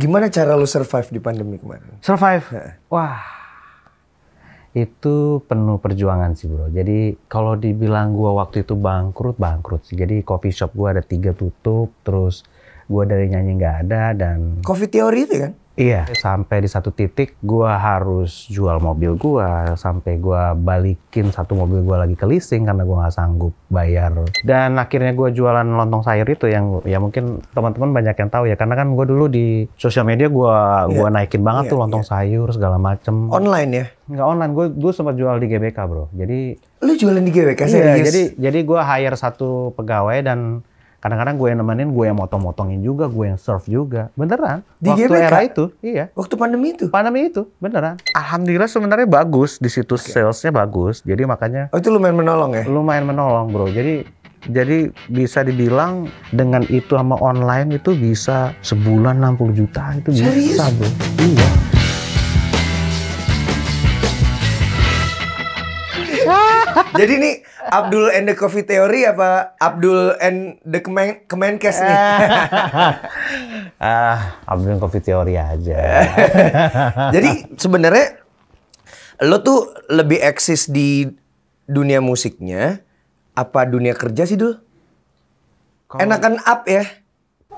Gimana cara lu survive di pandemi kemarin? Survive? Wah, itu penuh perjuangan sih bro. Jadi kalau dibilang gua waktu itu bangkrut sih. Jadi coffee shop gua ada 3 tutup, terus gua dari nyanyi nggak ada dan... Coffee Theory itu kan? Iya, sampai di satu titik gua harus jual mobil gua, sampai gua balikin satu mobil gua lagi ke leasing karena gua nggak sanggup bayar. Dan akhirnya gua jualan lontong sayur itu yang ya mungkin teman-teman banyak yang tahu ya, karena kan gua dulu di sosial media gua naikin banget tuh lontong sayur segala macem. Online ya? Nggak online, gua sempat jual di GBK bro. Jadi lu jualan di GBK serius? Iya, jadi gua hire satu pegawai dan kadang-kadang gue yang nemenin, gue yang motong-motongin juga, gue yang serve juga. Beneran. Di waktu GBK? era itu, iya. Waktu pandemi itu? Pandemi itu, beneran. Alhamdulillah sebenarnya bagus. Di situ salesnya bagus. Jadi makanya... Oh itu lumayan menolong ya? Lumayan menolong bro. Jadi bisa dibilang dengan itu sama online itu bisa sebulan 60 juta. Itu serius? Bisa bro. Iya. Jadi nih Abdul and the Coffee Theory apa Abdul and the Kemenkes nih? Abdul Coffee Theory aja. Jadi sebenarnya lo tuh lebih eksis di dunia musiknya apa dunia kerja sih Dul? Enakan up ya?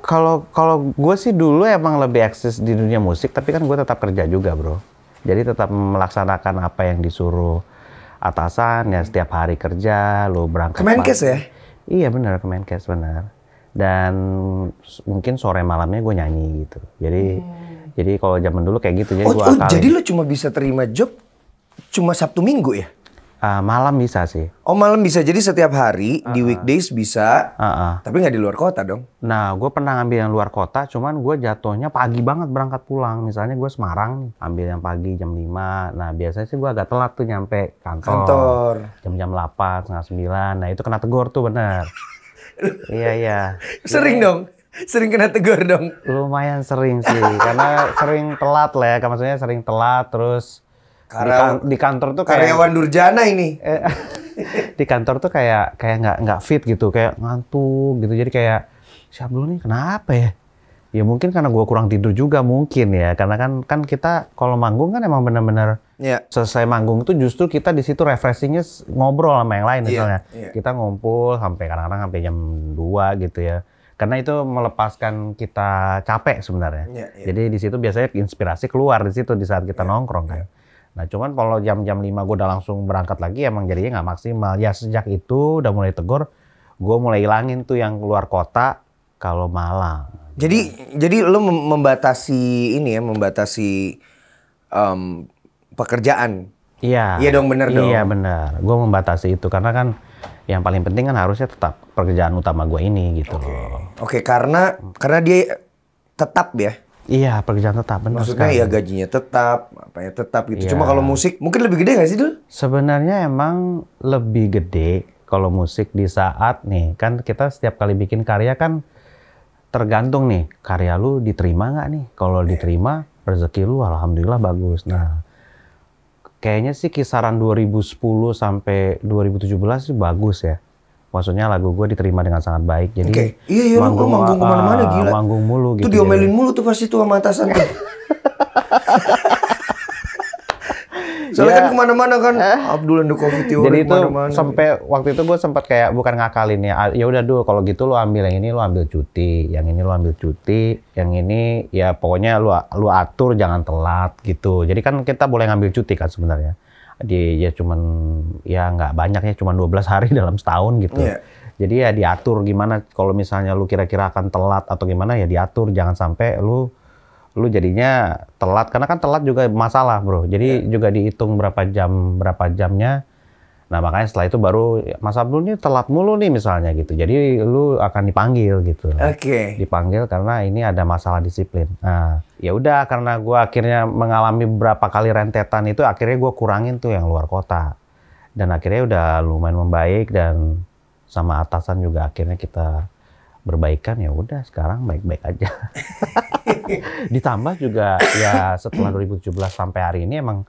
Kalau gue sih dulu emang lebih eksis di dunia musik, tapi kan gue tetap kerja juga bro. Jadi tetap melaksanakan apa yang disuruh atasan ya, setiap hari kerja, lo berangkat. Kemenkes ya? Iya benar, Kemenkes benar. Dan mungkin sore malamnya gue nyanyi gitu. Jadi kalau zaman dulu kayak gitu. Jadi jadi lo cuma bisa terima job cuma Sabtu Minggu ya? Malam bisa sih. Oh malam bisa, jadi setiap hari di weekdays bisa, tapi nggak di luar kota dong? Nah, gue pernah ngambil yang luar kota, cuman gue jatuhnya pagi banget berangkat pulang. Misalnya gue Semarang, ambil yang pagi jam 5. Nah, biasanya sih gue agak telat tuh nyampe kantor. Jam-jam 8, setengah 9. Nah, itu kena tegur tuh bener. Iya. Sering dong? Sering kena tegur dong? Lumayan sering sih, karena sering telat lah ya. Maksudnya sering telat, terus... Di kantor tuh kayak karyawan durjana ini. Di kantor tuh kayak nggak fit gitu, kayak ngantuk gitu. Jadi kayak siapa dulu nih kenapa ya? Ya mungkin karena gue kurang tidur juga mungkin ya. Karena kan kita kalau manggung kan emang benar-benar selesai manggung tuh justru kita di situ refreshingnya ngobrol sama yang lain misalnya. Kita ngumpul sampai kadang-kadang sampai jam 2 gitu ya. Karena itu melepaskan kita capek sebenarnya. Jadi di situ biasanya inspirasi keluar di situ di saat kita nongkrong kan. Nah cuman kalau jam 5 gue udah langsung berangkat lagi emang jadinya nggak maksimal. Ya sejak itu udah mulai tegur, gue mulai hilangin tuh yang keluar kota kalau malam. Jadi lo membatasi ini ya, membatasi pekerjaan. Iya. Iya dong, bener dong. Iya bener. Gue membatasi itu karena kan yang paling penting kan harusnya tetap pekerjaan utama gue ini gitu loh. Oke, karena dia tetap ya. Iya, pekerjaan tetap, benar. Maksudnya ya gajinya tetap, apanya tetap gitu. Cuma kalau musik mungkin lebih gede nggak sih, Dul? Sebenarnya emang lebih gede kalau musik di saat nih, kan kita setiap kali bikin karya kan tergantung nih, karya lu diterima nggak nih? Kalau diterima, rezeki lu alhamdulillah bagus. Nah, kayaknya sih kisaran 2010 sampai 2017 sih bagus ya. Maksudnya lagu gue diterima dengan sangat baik. Jadi iya, lu manggung kemana-mana gila. Manggung mulu gitu. Tuh diomelin mulu tuh pasti tuh sama atasan tuh. Soalnya kan kemana-mana kan Abdul and the Coffee Theory. Jadi itu sampai waktu itu gue sempat kayak bukan ngakalin ya. Ya udah dulu kalau gitu lu ambil yang ini, lu ambil cuti, yang ini lu ambil cuti, yang ini ya pokoknya lu atur jangan telat gitu. Jadi kan kita boleh ngambil cuti kan sebenarnya. Ya cuman ya nggak banyak ya, cuman 12 hari dalam setahun gitu. Jadi ya diatur gimana kalau misalnya lu kira-kira akan telat atau gimana ya diatur, jangan sampai lu jadinya telat, karena kan telat juga masalah bro. Jadi juga dihitung berapa jamnya. Nah makanya setelah itu baru Mas Abdul nih telat mulu nih misalnya gitu. Jadi lu akan dipanggil gitu. Dipanggil karena ini ada masalah disiplin. Nah ya udah, karena gue akhirnya mengalami beberapa kali rentetan itu, akhirnya gue kurangin tuh yang luar kota. Dan akhirnya udah lumayan membaik dan sama atasan juga akhirnya kita berbaikan. Ya udah sekarang baik-baik aja. Ditambah juga ya setelah 2017 sampai hari ini emang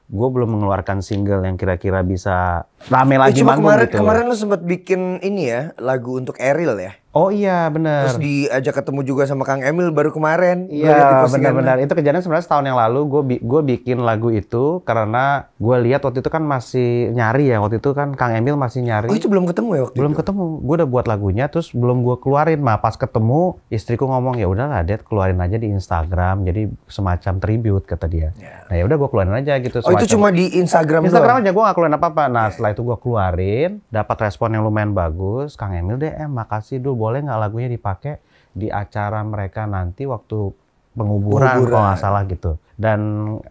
gue belum mengeluarkan single yang kira-kira bisa rame lagi manggung gitu. Kemarin lu sempat bikin ini ya, lagu untuk Eril ya? Oh iya bener. Terus diajak ketemu juga sama Kang Emil baru kemarin. Iya benar-benar itu kejadian sebenarnya setahun yang lalu gue bikin lagu itu karena gue lihat waktu itu kan masih nyari ya, waktu itu kan Kang Emil masih nyari. Oh itu belum ketemu ya waktu belum itu? ketemu. Gue udah buat lagunya terus belum gue keluarin. Pas ketemu istriku ngomong ya udahlah Dad keluarin aja di Instagram jadi semacam tribute kata dia. Nah ya udah gue keluarin aja gitu. Oh itu cuma di Instagram Instagram aja gue gak keluarin apa-apa. Nah setelah itu gue keluarin dapat respon yang lumayan bagus. Kang Emil DM makasih dulu boleh nggak lagunya dipakai di acara mereka nanti waktu penguburan kalau nggak salah gitu. Dan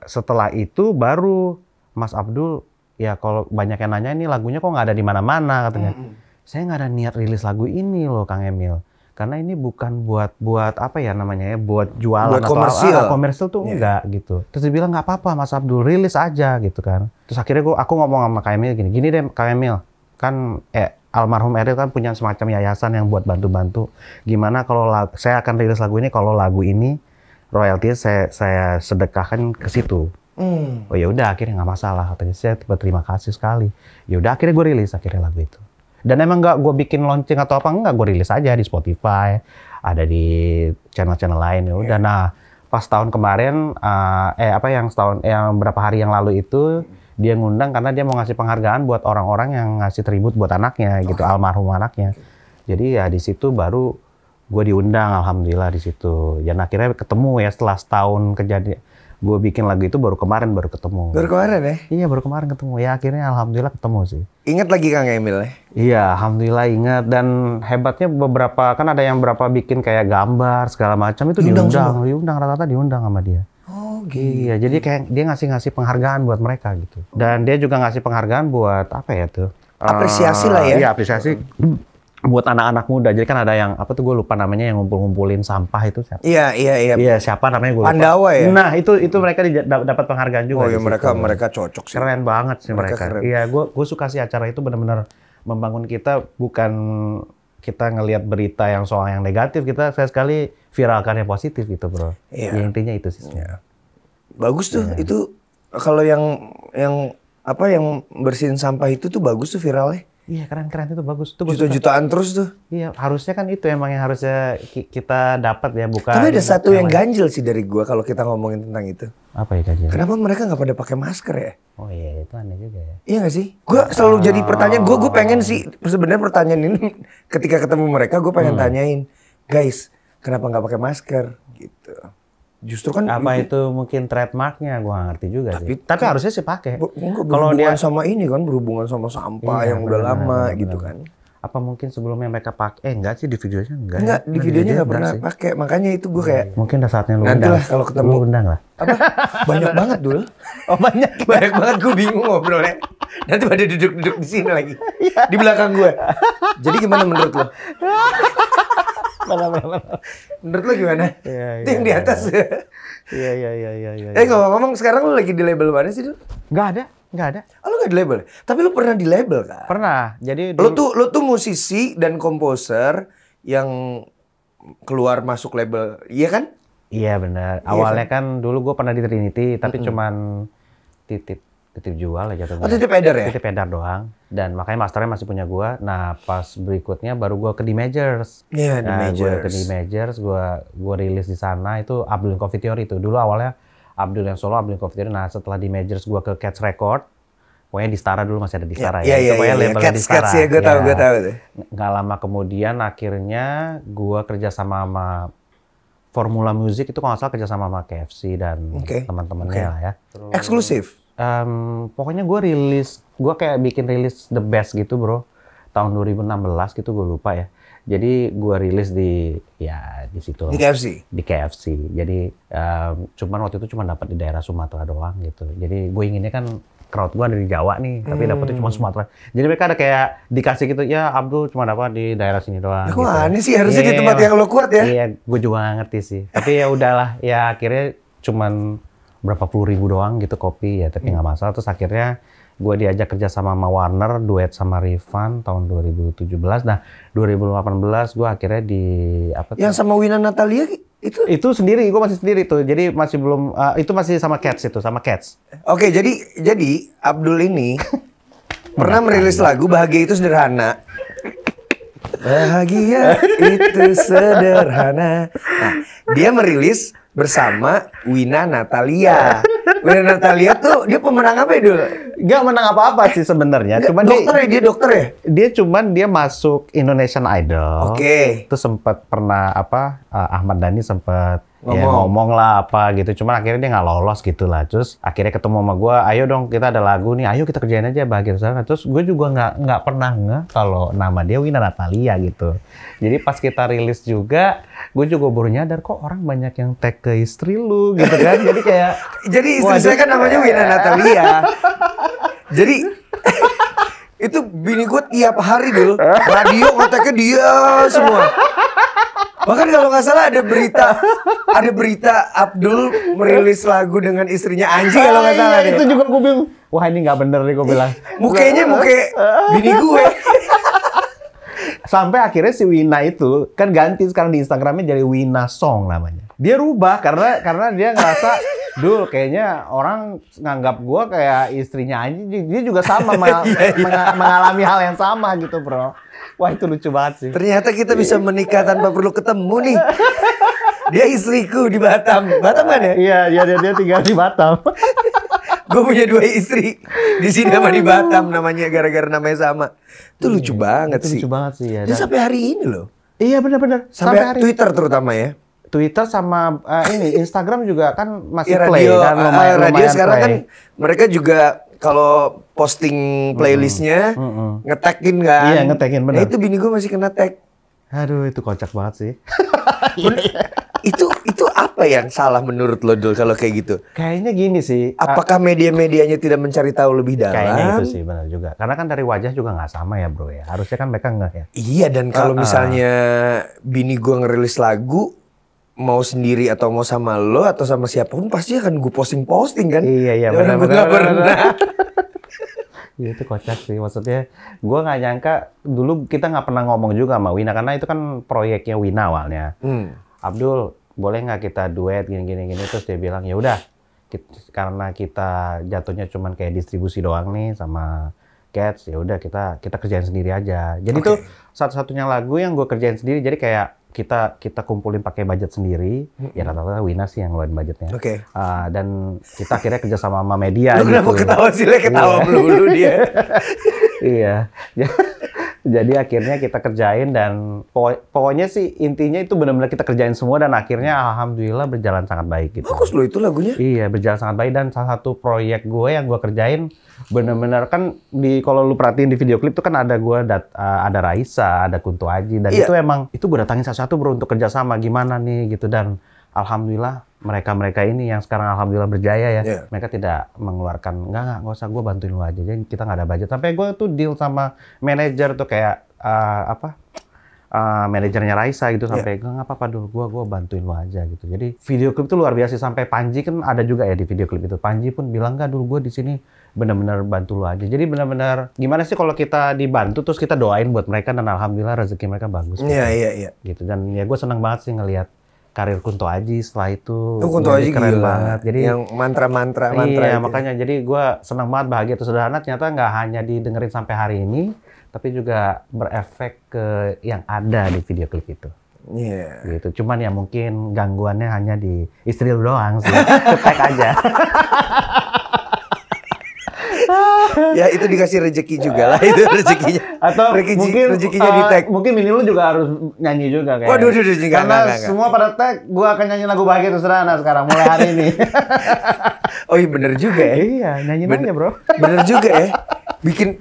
setelah itu baru Mas Abdul ya kalau banyak yang nanya ini lagunya kok nggak ada di mana-mana katanya. Saya nggak ada niat rilis lagu ini loh Kang Emil. Karena ini bukan buat apa ya namanya ya, buat jualan buat atau komersil tuh enggak gitu. Terus dia bilang nggak apa-apa Mas Abdul rilis aja gitu kan. Terus akhirnya aku ngomong sama Kang Emil gini deh Kang Emil kan almarhum Eril kan punya semacam yayasan yang buat bantu-bantu. Gimana kalau saya akan rilis lagu ini kalau lagu ini royalti saya sedekahkan ke situ. Oh ya udah akhirnya nggak masalah katanya. Saya berterima kasih sekali. Ya udah akhirnya gue rilis akhirnya lagu itu. Dan emang nggak gue bikin launching atau apa enggak, gue rilis aja di Spotify, ada di channel-channel lain ya udah. Nah pas tahun kemarin yang berapa hari yang lalu itu dia ngundang karena dia mau ngasih penghargaan buat orang-orang yang ngasih tribut buat anaknya gitu, almarhum anaknya. Jadi ya di situ baru gue diundang, alhamdulillah di situ. Dan akhirnya ketemu ya setelah setahun kejadian. Gue bikin lagu itu baru kemarin ketemu. Baru kemarin ya? Iya baru kemarin ketemu. Ya akhirnya alhamdulillah ketemu sih. Ingat lagi Kang Emil ya? Iya alhamdulillah ingat. Dan hebatnya beberapa kan ada yang berapa bikin kayak gambar segala macam itu diundang rata-rata diundang sama dia. Oh gitu. Iya, jadi kayak dia ngasih penghargaan buat mereka gitu. Dan dia juga ngasih penghargaan buat apa ya tuh? Apresiasi lah ya. Iya, apresiasi buat anak-anak muda. Jadi kan ada yang apa tuh gue lupa namanya yang ngumpulin sampah itu siapa? Iya. Iya, siapa namanya gue lupa. Pandawa ya? Nah, itu mereka dapat penghargaan juga. Oh iya, mereka cocok sih. Keren banget sih mereka. Iya, gue suka sih acara itu benar-benar membangun kita bukan kita ngelihat berita yang soal yang negatif, kita sekali viralkan yang positif gitu, Bro. Iya. Ya, intinya itu sih. Iya. Bagus tuh itu kalau yang bersihin sampah itu tuh bagus tuh viralnya. Iya keren itu bagus. Juta-jutaan terus tuh. Iya harusnya kan itu emang yang harusnya kita dapat ya bukan. Tapi ada satu yang ganjil sih dari gua kalau kita ngomongin tentang itu. Apa ya ganjil? Kenapa mereka nggak pada pakai masker ya? Oh iya itu aneh juga ya. Iya nggak sih? Gua selalu jadi pertanyaan. Gua pengen sih sebenarnya pertanyaan ini ketika ketemu mereka gue pengen tanyain, guys kenapa nggak pakai masker gitu. Justru kan apa itu mungkin trademarknya gua nggak ngerti juga sih. Tapi harusnya sih pakai. Kalau dia sama ini kan berhubungan sama sampah yang udah lama gitu kan. Apa mungkin sebelumnya mereka pakai? Enggak sih di videonya enggak. Enggak, di videonya nggak pernah pakai. Makanya itu gue kayak mungkin udah saatnya lu nanti undang. lah kalau ketemu. Lu undang lah. Apa? Banyak banget dulu. Oh banyak. Banyak banget gue bingung ngobrolnya. Nanti pada duduk-duduk di sini lagi. Di belakang gue. Jadi gimana menurut lo? Menurut lo gimana? Itu yang di atas. Iya. Ngomong-ngomong sekarang lo lagi di label mana sih, Dul? Nggak ada. Oh, lo nggak di label? Tapi lo pernah di label kan? Pernah. Jadi lo tuh musisi dan komposer yang keluar masuk label, iya kan? Iya benar. Awalnya kan dulu gue pernah di Trinity, tapi cuman titip jual aja tuh. Oh, titip edar ya? Titip edar doang. Dan makanya masternya masih punya gue. Nah pas berikutnya baru gue ke The Majors. Iya, The Majors. Gue ke The Majors, gue rilis di sana itu Abdul Coffee Theory itu. Dulu awalnya Abdul yang solo, Abdul Coffee Theory. Nah setelah The Majors gue ke Cats Record. Pokoknya di Stara dulu masih ada di Stara ya. Iya. Labelnya di Stara. Cats ya, gue tahu. Nggak lama kemudian akhirnya gue kerja sama Formula Music itu kalau nggak salah kerja sama KFC dan teman-temannya lah ya. Terus, eksklusif? Pokoknya gue kayak bikin rilis the best gitu bro. Tahun 2016 gitu gue lupa ya. Jadi gue rilis di situ. Di KFC? Di KFC. Jadi cuman waktu itu cuma dapat di daerah Sumatera doang gitu. Jadi gue inginnya kan crowd gue dari Jawa nih, tapi dapetnya cuma Sumatera. Jadi mereka ada kayak dikasih gitu, ya Abdul cuma dapat di daerah sini doang. Kok aneh sih, harusnya di tempat yang lo kuat ya? Iya, gue juga gak ngerti sih. Tapi ya udahlah, ya akhirnya cuman berapa puluh ribu doang gitu kopi ya, tapi nggak masalah. Terus akhirnya gue diajak kerja sama Warner, duet sama Rifan tahun 2017. Nah, 2018 gue akhirnya di Yang sama Wina Natalia itu sendiri, gue masih sendiri tuh. Jadi masih belum itu masih sama Cats itu, sama Cats. Oke, jadi Abdul ini pernah merilis lagu Bahagia Itu Sederhana. Bahagia itu sederhana. Nah, dia merilis bersama Wina Natalia. Wina Natalia tuh dia pemenang apa ya dulu? Gak menang apa-apa sih sebenarnya. Cuman dia dokter ya? Dia masuk Indonesian Idol. Oke. Itu sempat pernah Ahmad Dhani sempat ngomong lah apa gitu. Cuman akhirnya dia nggak lolos gitu lah. Terus akhirnya ketemu sama gue, ayo dong kita ada lagu nih, ayo kita kerjain aja Bahagia Sana. Terus gue juga nggak pernah kalau nama dia Wina Natalia gitu. Jadi pas kita rilis juga, gue juga baru nyadar kok orang banyak yang tag ke istri lu gitu kan. Jadi kayak jadi istri saya kan namanya Wina Natalia. Jadi itu bini gue tiap hari dulu radio kontaknya dia semua. Bahkan kalau nggak salah ada berita Abdul merilis lagu dengan istrinya Anji kalau nggak salah deh. Itu juga gue bilang, wah ini nggak bener nih gue bilang. Mukanya bini gue. Sampai akhirnya si Wina itu kan ganti sekarang di Instagramnya jadi Wina Song namanya. Dia rubah karena dia ngerasa, Dul kayaknya orang nganggap gue kayak istrinya Anji. Dia juga sama mengalami hal yang sama gitu bro. Wah itu lucu banget sih. Ternyata kita bisa menikah tanpa perlu ketemu nih. Dia istriku di Batam. Batam kan ya? Iya dia tinggal di Batam. Gue punya 2 istri di sini sama di Batam namanya gara-gara namanya sama. Itu lucu banget sih. Lucu banget sih ya. Dia sampai hari ini loh. Iya benar-benar. Sampai hari Twitter terutama ya. Twitter sama ini Instagram juga kan masih ya, play radio, kan lumayan radio sekarang play. Kan mereka juga kalau posting playlistnya nge-tagin kan. Iya nge-tagin benar. Nah, itu bini gue masih kena tag. Aduh itu kocak banget sih. itu apa yang salah menurut lo Dul kalau kayak gitu? Kayaknya gini sih. Apakah media-medianya tidak mencari tahu lebih dalam? Kayaknya itu sih benar juga. Karena kan dari wajah juga nggak sama ya bro ya. Harusnya kan mereka nggak ya. Iya dan kalau misalnya bini gue ngerilis lagu mau sendiri atau mau sama lo atau sama siapapun pasti akan gue posting kan. Iya benar. Iya itu kocak sih, maksudnya gue nggak nyangka dulu kita nggak pernah ngomong juga sama Wina karena itu kan proyeknya Wina awalnya. Abdul boleh nggak kita duet gini terus dia bilang ya udah karena kita jatuhnya cuman kayak distribusi doang nih sama Cats ya udah kita kerjain sendiri aja. Jadi tuh satu-satunya lagu yang gue kerjain sendiri jadi kayak kita kumpulin pakai budget sendiri, ya rata-rata Wina sih yang ngeluarin budgetnya. Dan kita akhirnya kerja sama media. Lu gitu. Kenapa ketawa sih? Ketawa dulu dia. Iya. Jadi akhirnya kita kerjain dan pokoknya sih intinya itu benar-benar kita kerjain semua dan akhirnya alhamdulillah berjalan sangat baik gitu. Bagus loh itu lagunya. Iya berjalan sangat baik dan salah satu proyek gue yang gue kerjain benar-benar kan kalau lu perhatiin di video klip itu kan ada gue ada Raisa, ada Kunto Aji dan itu emang itu gue datangin satu-satu bro untuk kerjasama gimana nih gitu dan alhamdulillah mereka ini yang sekarang alhamdulillah berjaya ya. Mereka tidak mengeluarkan nggak usah gue bantuin lu aja. Jadi kita nggak ada budget. Sampai gue tuh deal sama manajer tuh kayak manajernya Raisa gitu sampai nggak apa-apa dulu gue bantuin lu aja gitu. Jadi video klip tuh luar biasa sampai Panji kan ada juga ya di video klip itu. Panji pun bilang nggak dulu gue di sini benar-benar bantu lu aja. Jadi benar-benar gimana sih kalau kita dibantu terus kita doain buat mereka dan alhamdulillah rezeki mereka bagus. Iya. Gitu dan ya gue senang banget sih ngelihat karir Kunto Aji setelah itu Kunto Aji keren gila banget. Jadi yang mantra iya, itu. Makanya jadi gue senang banget Bahagia Itu Sederhana ternyata nggak hanya didengerin sampai hari ini, tapi juga berefek ke yang ada di video klip itu. Iya. Gitu. Cuman ya mungkin gangguannya hanya di istri lu doang sih. Ketek aja. Ya itu dikasih rezeki juga lah itu rezekinya. Atau rezekinya di tag. Mungkin bini lu juga harus nyanyi juga kayak. Waduh, karena semua pada tag, gua akan nyanyi lagu Bahagia Itu Sederhana sekarang mulai hari ini. Oh iya bener juga ya. Iya, nyanyiin aja bro. Bener juga ya.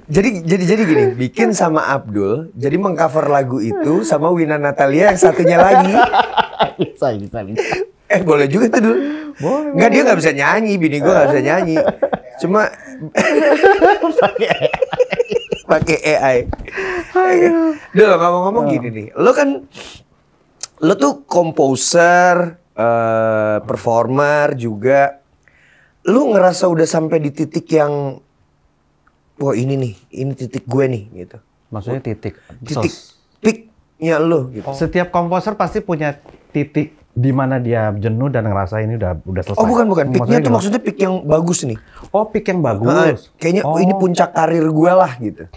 Jadi gini, bikin sama Abdul, jadi mengcover lagu itu sama Wina Natalia yang satunya lagi. Bisa. Boleh juga tuh dulu. Boleh. Enggak dia nggak bisa nyanyi, bini gua nggak bisa nyanyi. Cuma pakai AI. Duh, ngomong-ngomong gini nih. Lo tuh komposer, performer juga. Lu ngerasa udah sampai di titik yang wah ini titik gue nih gitu. Maksudnya titik peak-nya lo gitu. Setiap komposer pasti punya titik di mana dia jenuh dan ngerasa ini udah selesai. Oh bukan. Peak-nya tuh maksudnya peak yang bagus nih. Oh peak yang bagus. Kayaknya ini puncak karir gue lah gitu.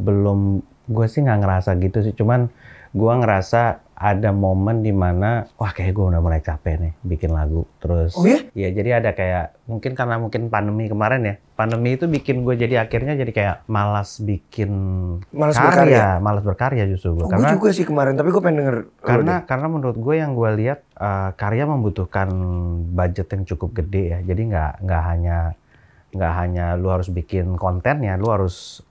belum, gue sih nggak ngerasa gitu sih. Cuman gue ngerasa ada momen di mana wah kayak gue udah mulai capek nih bikin lagu. Terus Oh ya? ya jadi ada kayak mungkin karena pandemi kemarin ya. Pandemi itu bikin gue jadi akhirnya jadi kayak malas bikin Malas berkarya? malas berkarya justru gue. Gue juga sih kemarin, tapi gue pengen denger. Karena menurut gue yang gue lihat karya membutuhkan budget yang cukup gede ya. Jadi nggak hanya lu harus bikin kontennya, lu harus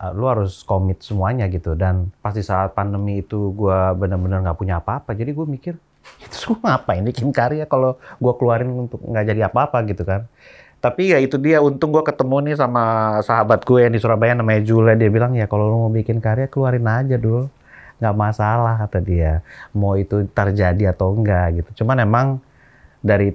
komit semuanya gitu. Dan pasti saat pandemi itu gue benar-benar nggak punya apa-apa, jadi gue mikir itu gue ngapain bikin karya kalau gue keluarin untuk nggak jadi apa-apa gitu kan. Tapi ya itu dia, untung gue ketemu nih sama sahabat gue yang di Surabaya namanya Jule. Dia bilang ya kalau lu mau bikin karya keluarin aja dulu, nggak masalah kata dia, mau itu terjadi atau enggak gitu. Cuman emang dari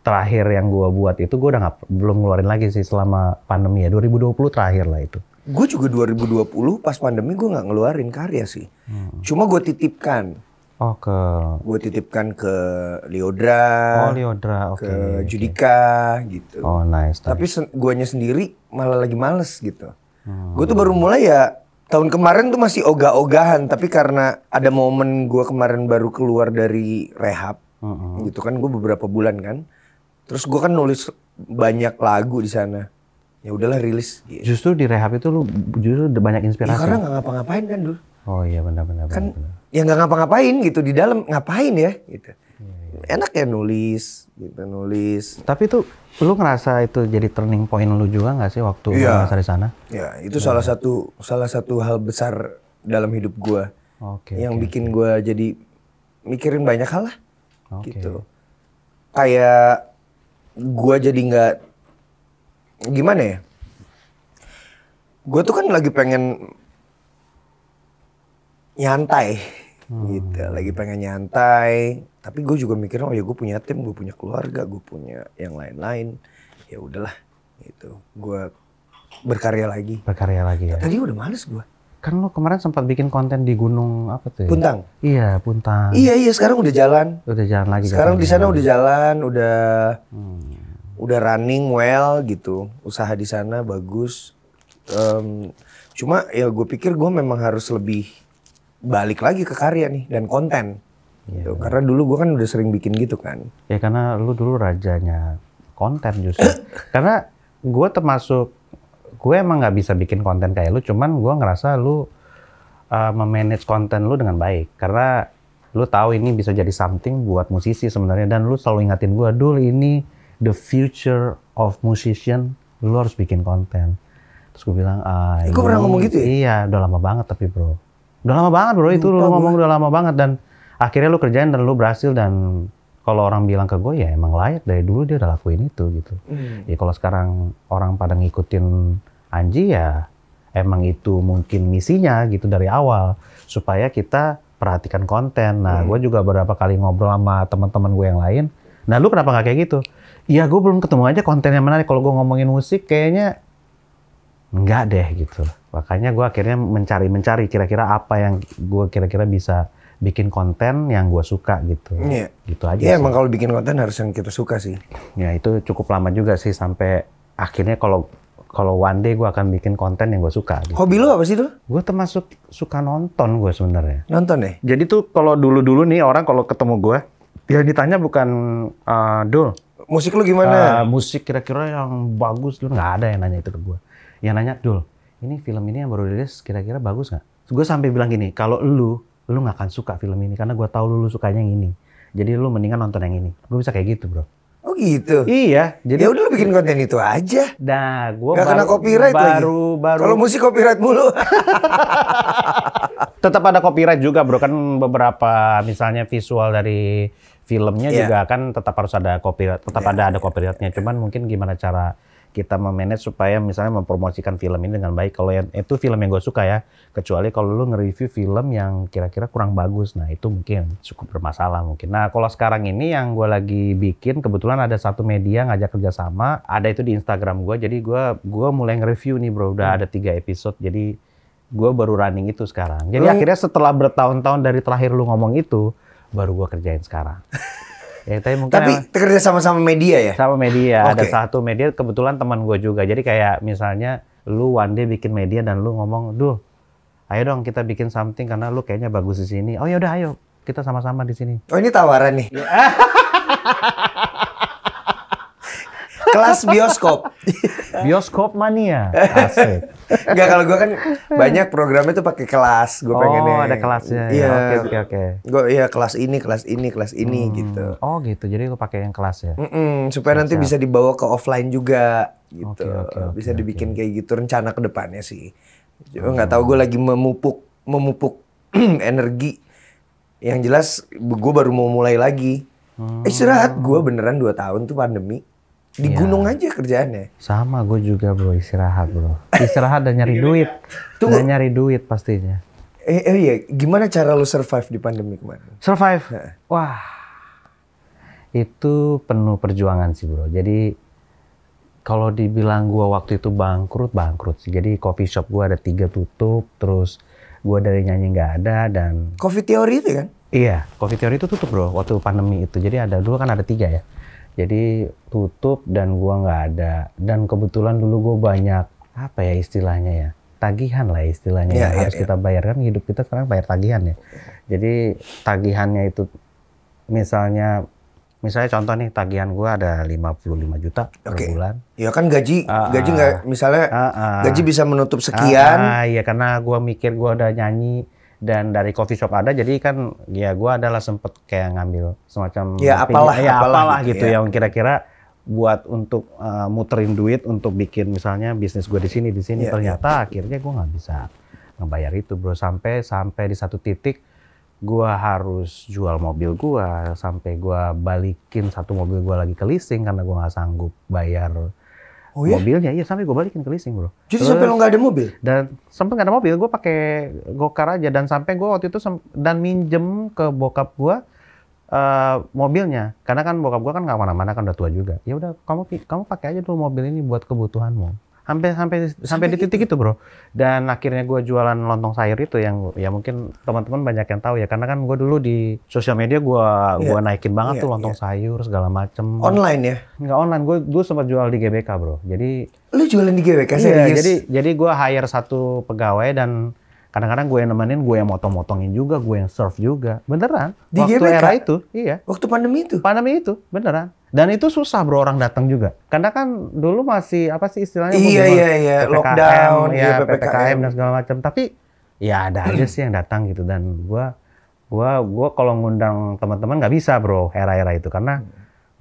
terakhir yang gue buat itu gue udah belum ngeluarin lagi sih selama pandemi ya, 2020 terakhir lah itu. Gue juga 2020 pas pandemi gue nggak ngeluarin karya sih. Cuma gue titipkan. Oh Gue titipkan ke Lyodra. Oh Lyodra, oke. Ke Judika gitu. Oh nice. Tapi guanya sendiri malah lagi males gitu. Gue tuh baru mulai ya tahun kemarin tuh masih ogah-ogahan. Tapi karena ada momen gue kemarin baru keluar dari rehab. Gitu kan, gue beberapa bulan kan. Terus gue kan nulis banyak lagu di sana. Ya udahlah rilis. Gitu. Justru di rehab itu lu justru banyak inspirasi. Ya karena nggak ngapa-ngapain kan dulu. Oh iya benar-benar. Kan ya nggak ngapa-ngapain gitu di dalam, ngapain ya gitu. Enak ya nulis, gitu nulis. Tapi tuh lu ngerasa itu jadi turning point lu juga nggak sih waktu masa di sana? Ya itu salah satu hal besar dalam hidup gue. Yang bikin gue jadi mikirin banyak hal lah. Gitu. Kayak gue jadi nggak, gimana ya? Gue tuh kan lagi pengen nyantai, gitu. Lagi pengen nyantai. Tapi gue juga mikirin, oh ya gue punya tim, gue punya keluarga, gue punya yang lain-lain. Ya udahlah, gitu. Gue berkarya lagi. Berkarya lagi ya. Tadi udah males gue. Kan lo kemarin sempat bikin konten di gunung apa tuh? Puntang. Iya, Puntang. Iya, sekarang udah jalan. Udah jalan lagi. Sekarang di sana udah jalan, udah running well gitu. Usaha di sana bagus. Cuma ya gue pikir gue memang harus lebih balik lagi ke karya nih dan konten. Gitu. Karena dulu gue kan udah sering bikin gitu kan. Ya karena lu dulu rajanya konten justru. Karena gue termasuk, gue emang nggak bisa bikin konten kayak lu, cuman gue ngerasa lu memanage konten lu dengan baik. Karena lu tahu ini bisa jadi something buat musisi sebenarnya, dan lu selalu ingatin gue, Dul ini the future of musician, lu harus bikin konten. Terus gue bilang, gue pernah ngomong gitu ya? Iya, udah lama banget tapi bro. Udah lama banget bro, itu lu ngomong udah lama banget, dan akhirnya lu kerjain dan lu berhasil. Dan kalau orang bilang ke gue ya emang layak, dari dulu dia udah lakuin itu gitu. Ya kalau sekarang orang pada ngikutin Anji ya emang itu mungkin misinya gitu dari awal, supaya kita perhatikan konten. Nah gue juga beberapa kali ngobrol sama teman-teman gue yang lain. Nah lu kenapa nggak kayak gitu? Ya gue belum ketemu aja konten yang menarik. Kalau gue ngomongin musik kayaknya enggak deh gitu. Makanya gue akhirnya mencari kira-kira apa yang gue kira-kira bisa bikin konten yang gue suka gitu. Iya. Gitu aja. Iya emang kalau bikin konten harus yang kita suka sih. Ya itu cukup lama juga sih, sampai akhirnya kalau one day gue akan bikin konten yang gue suka. Gitu. Hobi lu apa sih tuh? Gue termasuk suka nonton gue sebenarnya. Nonton ya? Jadi tuh kalau dulu-dulu nih orang kalau ketemu gue, dia ditanya bukan Dul, musik lu gimana? musik kira-kira yang bagus, lu nggak ada yang nanya itu ke gue. Yang nanya, Dul, ini film ini yang baru rilis kira-kira bagus nggak? Gue sampai bilang gini, kalau lu nggak akan suka film ini karena gue tahu lu sukanya yang ini. Jadi lu mendingan nonton yang ini. Gue bisa kayak gitu bro. Oh gitu? Iya. Jadi ya udah lu bikin konten itu aja. Nah, gue gak kena copyright baru. Kalau musik copyright mulu. Tetap ada copyright juga bro, kan beberapa misalnya visual dari filmnya juga kan tetap harus ada copyright, tetap ada copyrightnya. Cuman mungkin gimana cara kita memanage supaya misalnya mempromosikan film ini dengan baik. Kalau yang itu film yang gue suka ya, kecuali kalau lu nge-review film yang kira-kira kurang bagus, nah itu mungkin cukup bermasalah mungkin. Nah kalau sekarang ini yang gue lagi bikin, kebetulan ada satu media ngajak kerjasama, ada itu di Instagram gue, jadi gue mulai nge-review nih bro, udah ada 3 episode, jadi gue baru running itu sekarang. Jadi akhirnya setelah bertahun-tahun dari terakhir lu ngomong itu, baru gue kerjain sekarang. Ya, tapi kerja sama-sama media ya? Sama media, ada satu media kebetulan teman gue juga. Jadi kayak misalnya lu one day bikin media dan lu ngomong, Dul, ayo dong kita bikin something karena lu kayaknya bagus di sini. Oh ya udah ayo, kita sama-sama di sini. Oh ini tawaran nih. Kelas bioskop. Bioskop mania. Asik. Enggak, kalau gue kan banyak programnya tuh pakai kelas. Gue pengennya. Oh, ada kelasnya. Iya. Oke. Gue iya kelas ini gitu. Oh gitu. Jadi lu pakai yang kelas ya. Supaya nanti bisa dibawa ke offline juga gitu. Oke, Bisa dibikin kayak gitu rencana ke depannya sih. Cuma nggak tahu, gue lagi memupuk energi. Yang jelas gue baru mau mulai lagi. Istirahat gue beneran 2 tahun tuh pandemi. Di gunung aja kerjaannya. Sama gue juga bro, istirahat bro. Istirahat dan nyari duit. Dan nyari duit pastinya. Iya, gimana cara lu survive di pandemi kemarin? Survive? Wah, itu penuh perjuangan sih bro. Jadi kalau dibilang gue waktu itu bangkrut sih. Jadi coffee shop gue ada 3 tutup, terus gue dari nyanyi nggak ada dan... Coffee Theory itu kan? Iya, Coffee Theory itu tutup bro, waktu pandemi itu. Jadi dulu kan ada 3 ya. Jadi tutup dan gua nggak ada. Dan kebetulan dulu gua banyak, apa ya istilahnya ya, tagihan lah istilahnya yang harus kita bayar. Kan hidup kita sekarang bayar tagihan ya. Jadi tagihannya itu misalnya contoh nih, tagihan gua ada 55 juta per bulan. Ya kan gaji nggak, misalnya gaji bisa menutup sekian. Iya, karena gua mikir gua udah nyanyi dan dari coffee shop ada, jadi kan ya gue adalah sempet kayak ngambil semacam apalah gitu yang kira-kira buat untuk muterin duit untuk bikin misalnya bisnis gue di sini ternyata akhirnya gue nggak bisa ngebayar itu bro, sampai di satu titik gue harus jual mobil gue, sampai gue balikin satu mobil gue lagi ke leasing karena gue nggak sanggup bayar mobilnya. Iya, sampai gue balikin ke leasing bro. Jadi sampai lo nggak ada mobil? Dan sampai nggak ada mobil, gue pakai gokar aja. Dan sampai gue waktu itu dan minjem ke bokap gue mobilnya, karena kan bokap gue kan nggak mana-mana, kan udah tua juga. Ya udah kamu pakai aja dulu mobil ini buat kebutuhanmu. Sampai di titik itu bro. Dan akhirnya gue jualan lontong sayur itu yang ya mungkin teman-teman banyak yang tahu ya, karena kan gue dulu di sosial media gue naikin banget tuh lontong sayur segala macem. Online ya? Nggak online, gue sempat jual di GBK bro. Jadi lu jualan di GBK serius? Jadi gue hire satu pegawai dan kadang-kadang gue yang nemenin, gue yang motong-motongin juga, gue yang serve juga. Beneran. Di waktu GBK? Era itu, iya. Waktu pandemi itu? Pandemi itu, beneran. Dan itu susah bro orang datang juga. Karena kan dulu masih, apa sih istilahnya? Iya. PPKM, Lockdown, ya, PPKM dan segala macam. Tapi ya ada aja sih yang datang gitu. Dan gue kalau ngundang teman-teman nggak bisa bro, era-era itu. Karena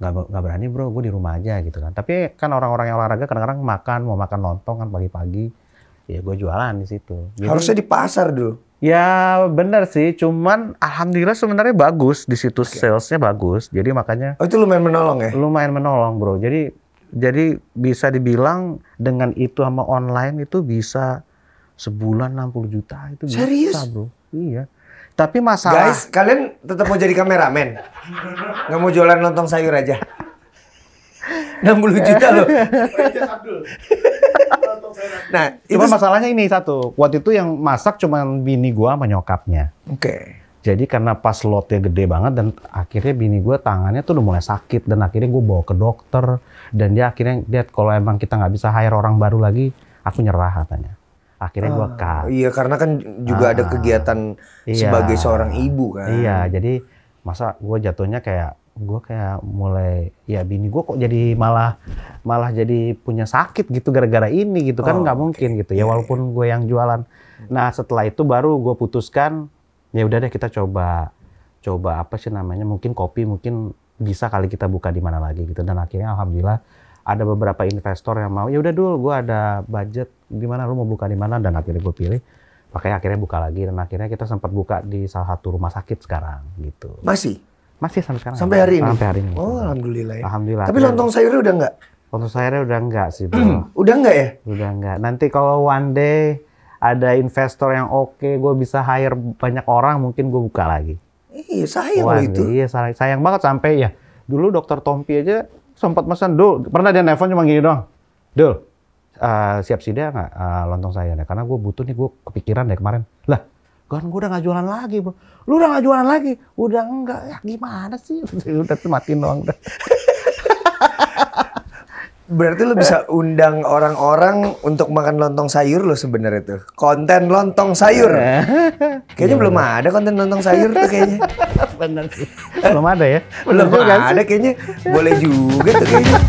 nggak berani bro, gue di rumah aja gitu kan. Tapi kan orang-orang yang olahraga kadang-kadang mau makan lontong kan pagi-pagi. Ya gue jualan di situ. Jadi, harusnya di pasar dulu. Ya benar sih, cuman alhamdulillah sebenarnya bagus di situ, salesnya bagus. Jadi makanya. Oh itu lumayan menolong ya? Lumayan menolong bro. Jadi bisa dibilang dengan itu sama online itu bisa sebulan 60 juta itu bisa. Serius? Bro. Iya. Tapi masalah. Guys, kalian tetap mau jadi kameramen? Nggak mau jualan lontong sayur aja? 60 juta loh. Nah, cuma masalahnya ini satu. Waktu itu yang masak cuma bini gua sama nyokapnya. Oke. Jadi karena pas lotnya gede banget dan akhirnya bini gua tangannya tuh udah mulai sakit dan akhirnya gua bawa ke dokter dan dia akhirnya kalau emang kita nggak bisa hire orang baru lagi, aku nyerah katanya. Akhirnya gua cut. Iya, karena kan juga ada kegiatan sebagai seorang ibu kan. Iya, jadi masa gua jatuhnya kayak mulai ya bini gue kok jadi malah jadi punya sakit gitu gara-gara ini gitu kan nggak mungkin gitu ya walaupun gue yang jualan. Nah setelah itu baru gue putuskan ya udah deh kita coba apa sih namanya, mungkin kopi mungkin bisa kali kita buka di mana lagi gitu. Dan akhirnya alhamdulillah ada beberapa investor yang mau, ya udah dulu gue ada budget di mana lu mau buka di mana, dan akhirnya gue pilih. Makanya akhirnya buka lagi dan akhirnya kita sempat buka di salah satu rumah sakit sekarang gitu. Masih sampai sekarang. Sampai hari ini? Sampai hari ini. Oh, alhamdulillah ya. Alhamdulillah. Tapi lontong sayurnya udah enggak? Lontong sayurnya udah enggak sih, bro. Udah enggak ya? Udah enggak. Nanti kalau one day ada investor yang oke, gue bisa hire banyak orang, mungkin gue buka lagi. Iya, sayang loh itu. Iya, sayang banget sampai ya. Dulu dokter Tompi aja sempat pesan, Dul, pernah dia nelfon cuma gini doang. Dul, siap sedia nggak lontong sayurnya? Karena gue butuh nih, gue kepikiran deh kemarin. Lah, kan gue udah nggak jualan lagi, bro. Lu udah nggak jualan lagi? Udah enggak. Ya gimana sih? Udah matiin doang. Berarti lu bisa undang orang-orang untuk makan lontong sayur lo sebenarnya tuh. Konten lontong sayur. Kayaknya belum ada konten lontong sayur tuh kayaknya. Bener sih. Belum ada ya? Belum ada kayaknya. Boleh juga tuh kayaknya.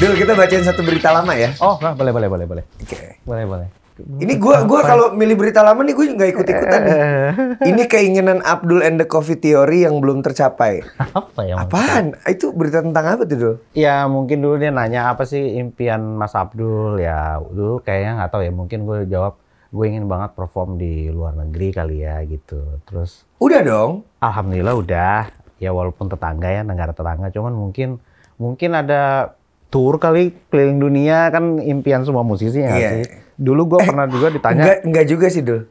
Dul, kita bacain satu berita lama ya. Oh, nah, boleh. Oke. Boleh. Ini gua kalau milih berita lama nih gue nggak ikut-ikutan nih. Ini keinginan Abdul and the Coffee Theory yang belum tercapai. Apa ya? Apaan? Itu berita tentang apa tuh, Dul? Ya mungkin dulu dia nanya apa sih impian Mas Abdul ya. Dulu kayaknya nggak tahu ya. Mungkin gue jawab gue ingin banget perform di luar negeri kali ya gitu. Terus Udah dong. alhamdulillah udah. Ya walaupun tetangga ya, negara tetangga. Cuman mungkin ada tour kali keliling dunia, kan impian semua musisi ya nggak Iya. sih? Dulu gue pernah juga ditanya. Enggak juga sih, Dul.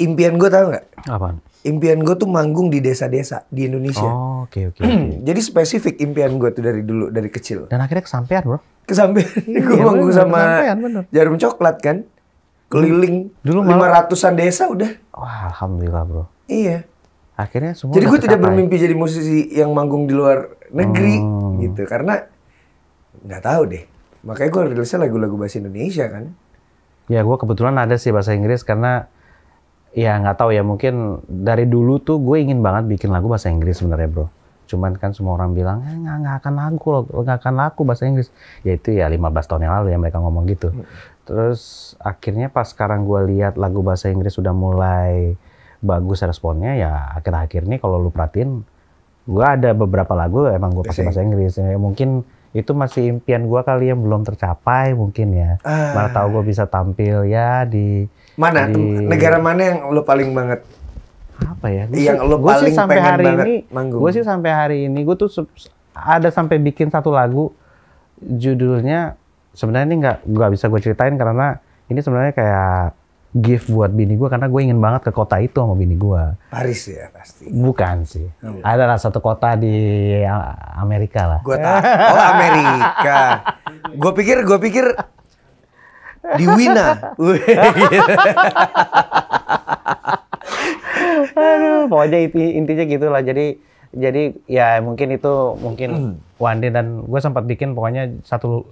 Impian gue tahu nggak? Apaan? Impian gue tuh manggung di desa-desa di Indonesia. Oh, oke. Jadi spesifik impian gue tuh dari dulu, dari kecil. Dan akhirnya kesampaian, bro. Kesampean, gue Iya, manggung bener, sama kesampean, bener. Jarum Coklat kan. Keliling Dulu 500-an desa udah. Wah, alhamdulillah, bro. Iya. Akhirnya semua Jadi udah gue tidak tercapai. bermimpi jadi musisi yang manggung di luar negeri gitu. Karena nggak tahu deh. Makanya gue rilisnya lagu-lagu bahasa Indonesia kan. Ya, gue kebetulan ada sih bahasa Inggris karena ya nggak tahu ya, mungkin dari dulu tuh gue ingin banget bikin lagu bahasa Inggris sebenarnya, bro. Cuman kan semua orang bilang nggak akan laku bahasa Inggris. Ya itu ya 15 tahun yang lalu ya mereka ngomong gitu. Terus akhirnya pas sekarang gue lihat lagu bahasa Inggris sudah mulai bagus responnya, ya akhir-akhir ini kalau lu perhatiin gue ada beberapa lagu emang gue pakai bahasa Inggris. Ya, mungkin itu masih impian gue kali yang belum tercapai mungkin ya. Mana tahu gue bisa tampil ya di Mana? Negara mana yang lo paling banget? Apa ya? Yang lo Gua sih paling sampai pengen hari banget ini, manggung? gue sih sampai hari ini gue tuh ada sampai bikin satu lagu judulnya, sebenarnya ini nggak bisa gue ceritain karena ini sebenarnya kayak gift buat bini gue karena gue ingin banget ke kota itu sama bini gue. Paris ya pasti. Bukan sih. Adalah satu kota di Amerika lah. Gue tahu. Oh, Amerika. Gue pikir di Wina. Aduh, pokoknya intinya gitulah. Jadi ya mungkin one day, dan gue sempat bikin pokoknya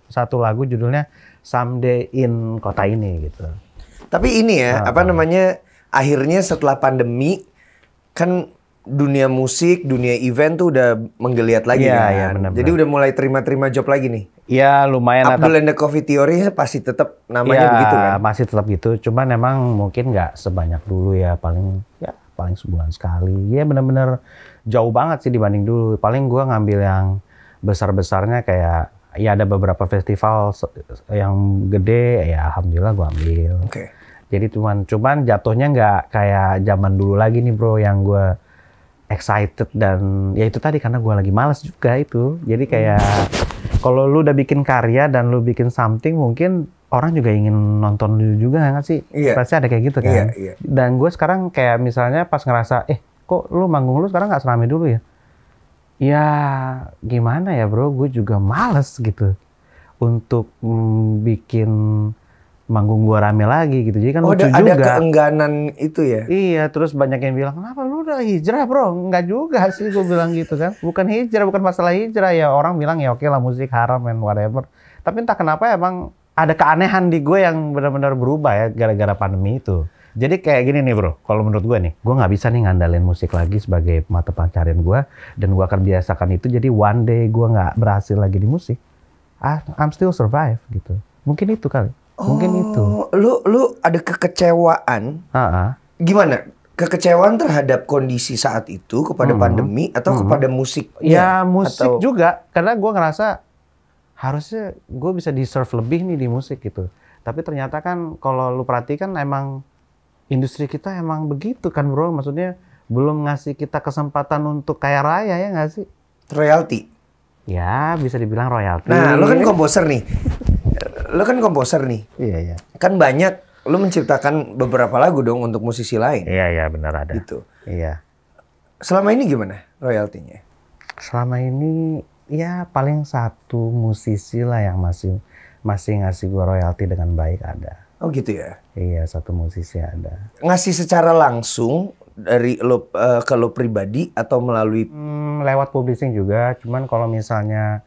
satu lagu judulnya Someday in Kota Ini gitu. Tapi ini ya, apa namanya, akhirnya setelah pandemi, kan dunia musik, dunia event tuh udah menggeliat lagi Iya, kan. iya, benar-benar. Jadi udah mulai terima-terima job lagi nih. Ya lumayan. Abdul and the Coffee Theory pasti tetap namanya ya, begitu kan? masih tetap gitu. Cuman emang mungkin nggak sebanyak dulu ya. Paling sebulan sekali. Ya benar-benar jauh banget sih dibanding dulu. Paling gue ngambil yang besar-besarnya kayak, ya ada beberapa festival yang gede, ya alhamdulillah gue ambil. Oke. Jadi cuman jatuhnya nggak kayak zaman dulu lagi nih, bro, yang gue excited dan ya itu tadi karena gue lagi malas juga itu. Jadi kayak kalau lu udah bikin karya dan lu bikin something, mungkin orang juga ingin nonton lu juga nggak sih? Iya. Pasti ada kayak gitu kan. Iya. Dan gue sekarang kayak misalnya pas ngerasa, kok lu manggung lu sekarang nggak serame dulu ya? Ya gimana ya, bro, gue juga males gitu untuk bikin manggung gua rame lagi gitu. Jadi kan lucu juga. Ada keengganan itu ya? Iya, terus banyak yang bilang, kenapa lu udah hijrah, bro? Enggak juga sih, gue bilang gitu kan. Bukan hijrah, bukan masalah hijrah ya. Orang bilang ya oke lah musik haram and whatever. Tapi entah kenapa emang ada keanehan di gue yang benar-benar berubah ya gara-gara pandemi itu. Jadi kayak gini nih, bro, kalau menurut gue nih, gue nggak bisa nih ngandalin musik lagi sebagai mata pencarian gue, dan gue akan biasakan itu. Jadi one day gue nggak berhasil lagi di musik, I'm still survive gitu. Mungkin itu kali. Mungkin itu. Lu ada kekecewaan? Gimana? Kekecewaan terhadap kondisi saat itu kepada pandemi atau kepada musik? Ya musik juga, karena gue ngerasa harusnya gue bisa deserve lebih nih di musik gitu. Tapi ternyata kan kalau lu perhatikan emang industri kita emang begitu kan, bro. Maksudnya belum ngasih kita kesempatan untuk kaya raya, ya nggak sih? Royalti? Ya bisa dibilang royalti. Nah, lu kan komposer nih. Iya. Kan banyak lu menciptakan beberapa lagu dong untuk musisi lain. Iya benar ada. Gitu. Iya. Selama ini gimana royaltinya? Selama ini ya paling satu musisi lah yang masih ngasih gua royalti dengan baik ada. Oh gitu ya? Iya, satu musisi ada. Ngasih secara langsung dari lo ke lo pribadi atau melalui Lewat publishing juga, cuman kalau misalnya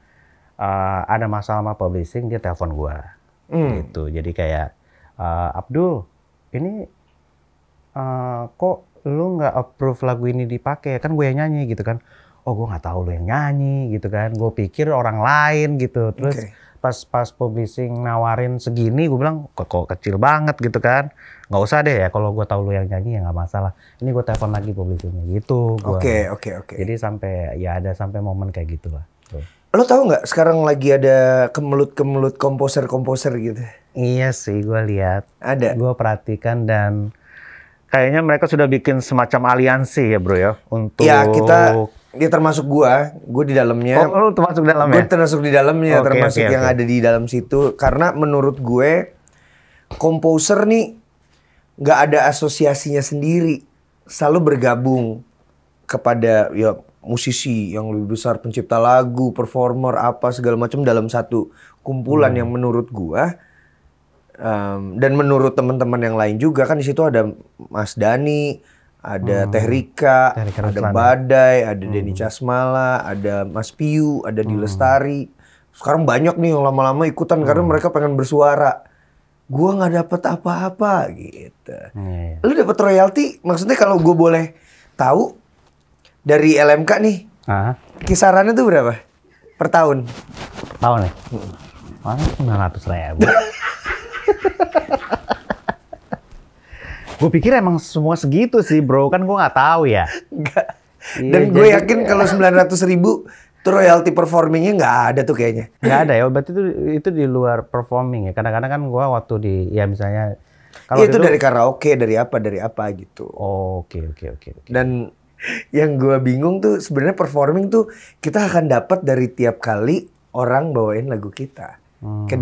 ada masalah sama publishing, dia telepon gua. Gitu. Jadi kayak, Abdul, ini kok lu nggak approve lagu ini dipakai? Kan gue yang nyanyi gitu kan. Oh, gue nggak tahu lu yang nyanyi gitu kan. Gue pikir orang lain gitu. Terus pas publishing nawarin segini, gue bilang kok kecil banget gitu kan. Nggak usah deh ya, kalau gue tahu lu yang nyanyi ya nggak masalah. Ini gue telepon lagi publishingnya gitu. Oke. Jadi ada sampai momen kayak gitu lah. Lo tahu nggak sekarang lagi ada kemelut-kemelut komposer gitu? Iya sih, gue lihat. Ada. Gue perhatikan dan kayaknya mereka sudah bikin semacam aliansi ya bro ya untuk. Ya dia termasuk gue di dalamnya. Oh, lu termasuk dalamnya? Gue termasuk di dalamnya, termasuk yang oke. ada di dalam situ. Karena menurut gue komposer nih nggak ada asosiasinya sendiri, selalu bergabung kepada ya musisi yang lebih besar, pencipta lagu, performer, apa segala macam dalam satu kumpulan yang menurut gua dan menurut teman-teman yang lain juga kan di situ ada Mas Dani, ada Teh Rika, ada Badai, ada Denny Casmala, ada Mas Piu, ada Di Lestari. Sekarang banyak nih yang lama-lama ikutan karena mereka pengen bersuara. Gua nggak dapet apa-apa gitu. Lu dapet royalti? Maksudnya kalau gue boleh tahu dari LMK nih, kisarannya tuh berapa per tahun? Tahun nih? 900.000. Gue pikir emang semua segitu sih bro, kan gue nggak tahu ya. Enggak. Dan gue yakin kalau 900.000 tuh royalti performingnya nggak ada tuh kayaknya. Nggak ada ya, berarti itu di luar performing ya. Kadang-kadang kan gue waktu di, ya misalnya. Kalau itu dari karaoke, dari apa gitu. Oh, oke. Dan yang gue bingung tuh sebenarnya performing tuh kita akan dapat dari tiap kali orang bawain lagu kita. Kayak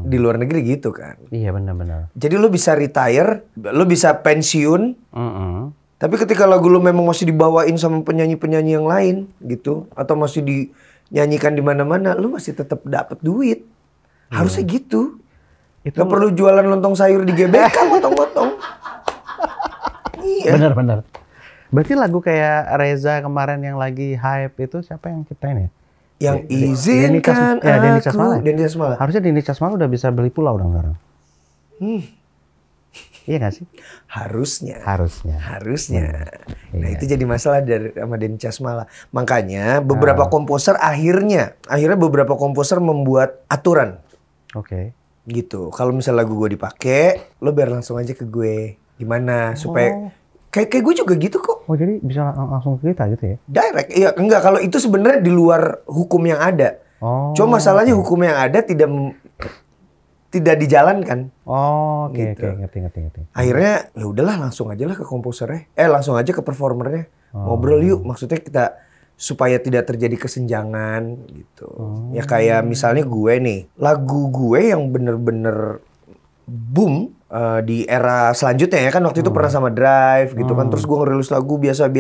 di luar negeri gitu kan. Iya benar-benar. Jadi lo bisa retire, lo bisa pensiun. Tapi ketika lagu lo memang masih dibawain sama penyanyi-penyanyi yang lain gitu, atau masih dinyanyikan di mana-mana, lo masih tetap dapat duit. Harusnya gitu. Gak perlu jualan lontong sayur di GBK, potong-potong. Iya. Benar. Berarti lagu kayak Reza kemarin yang lagi hype itu siapa yang ciptain ya? Yang izinkan Denny Casmala. Denny Casmala. Harusnya Denny Casmala udah bisa beli pulau dong sekarang. Iya nggak sih? Harusnya. Nah itu jadi masalah sama Denny Casmala. Makanya beberapa komposer akhirnya beberapa komposer membuat aturan. Oke. Gitu. Kalau misalnya lagu gue dipakai, lo biar langsung aja ke gue. Gimana? Supaya kayak gue juga gitu kok. Oh jadi bisa langsung ke kita gitu ya? Direct. Iya, enggak. Kalau itu sebenarnya di luar hukum yang ada. Cuma masalahnya hukum yang ada tidak dijalankan. Oh, oke. Gitu. Ngerti. Akhirnya ya udahlah langsung aja lah ke komposernya. Langsung aja ke performernya. Ngobrol yuk. Maksudnya kita supaya tidak terjadi kesenjangan gitu. Ya kayak misalnya gue nih, lagu gue yang bener-bener boom di era selanjutnya ya kan waktu itu pernah sama Drive gitu kan, terus gue ngerilis lagu biasa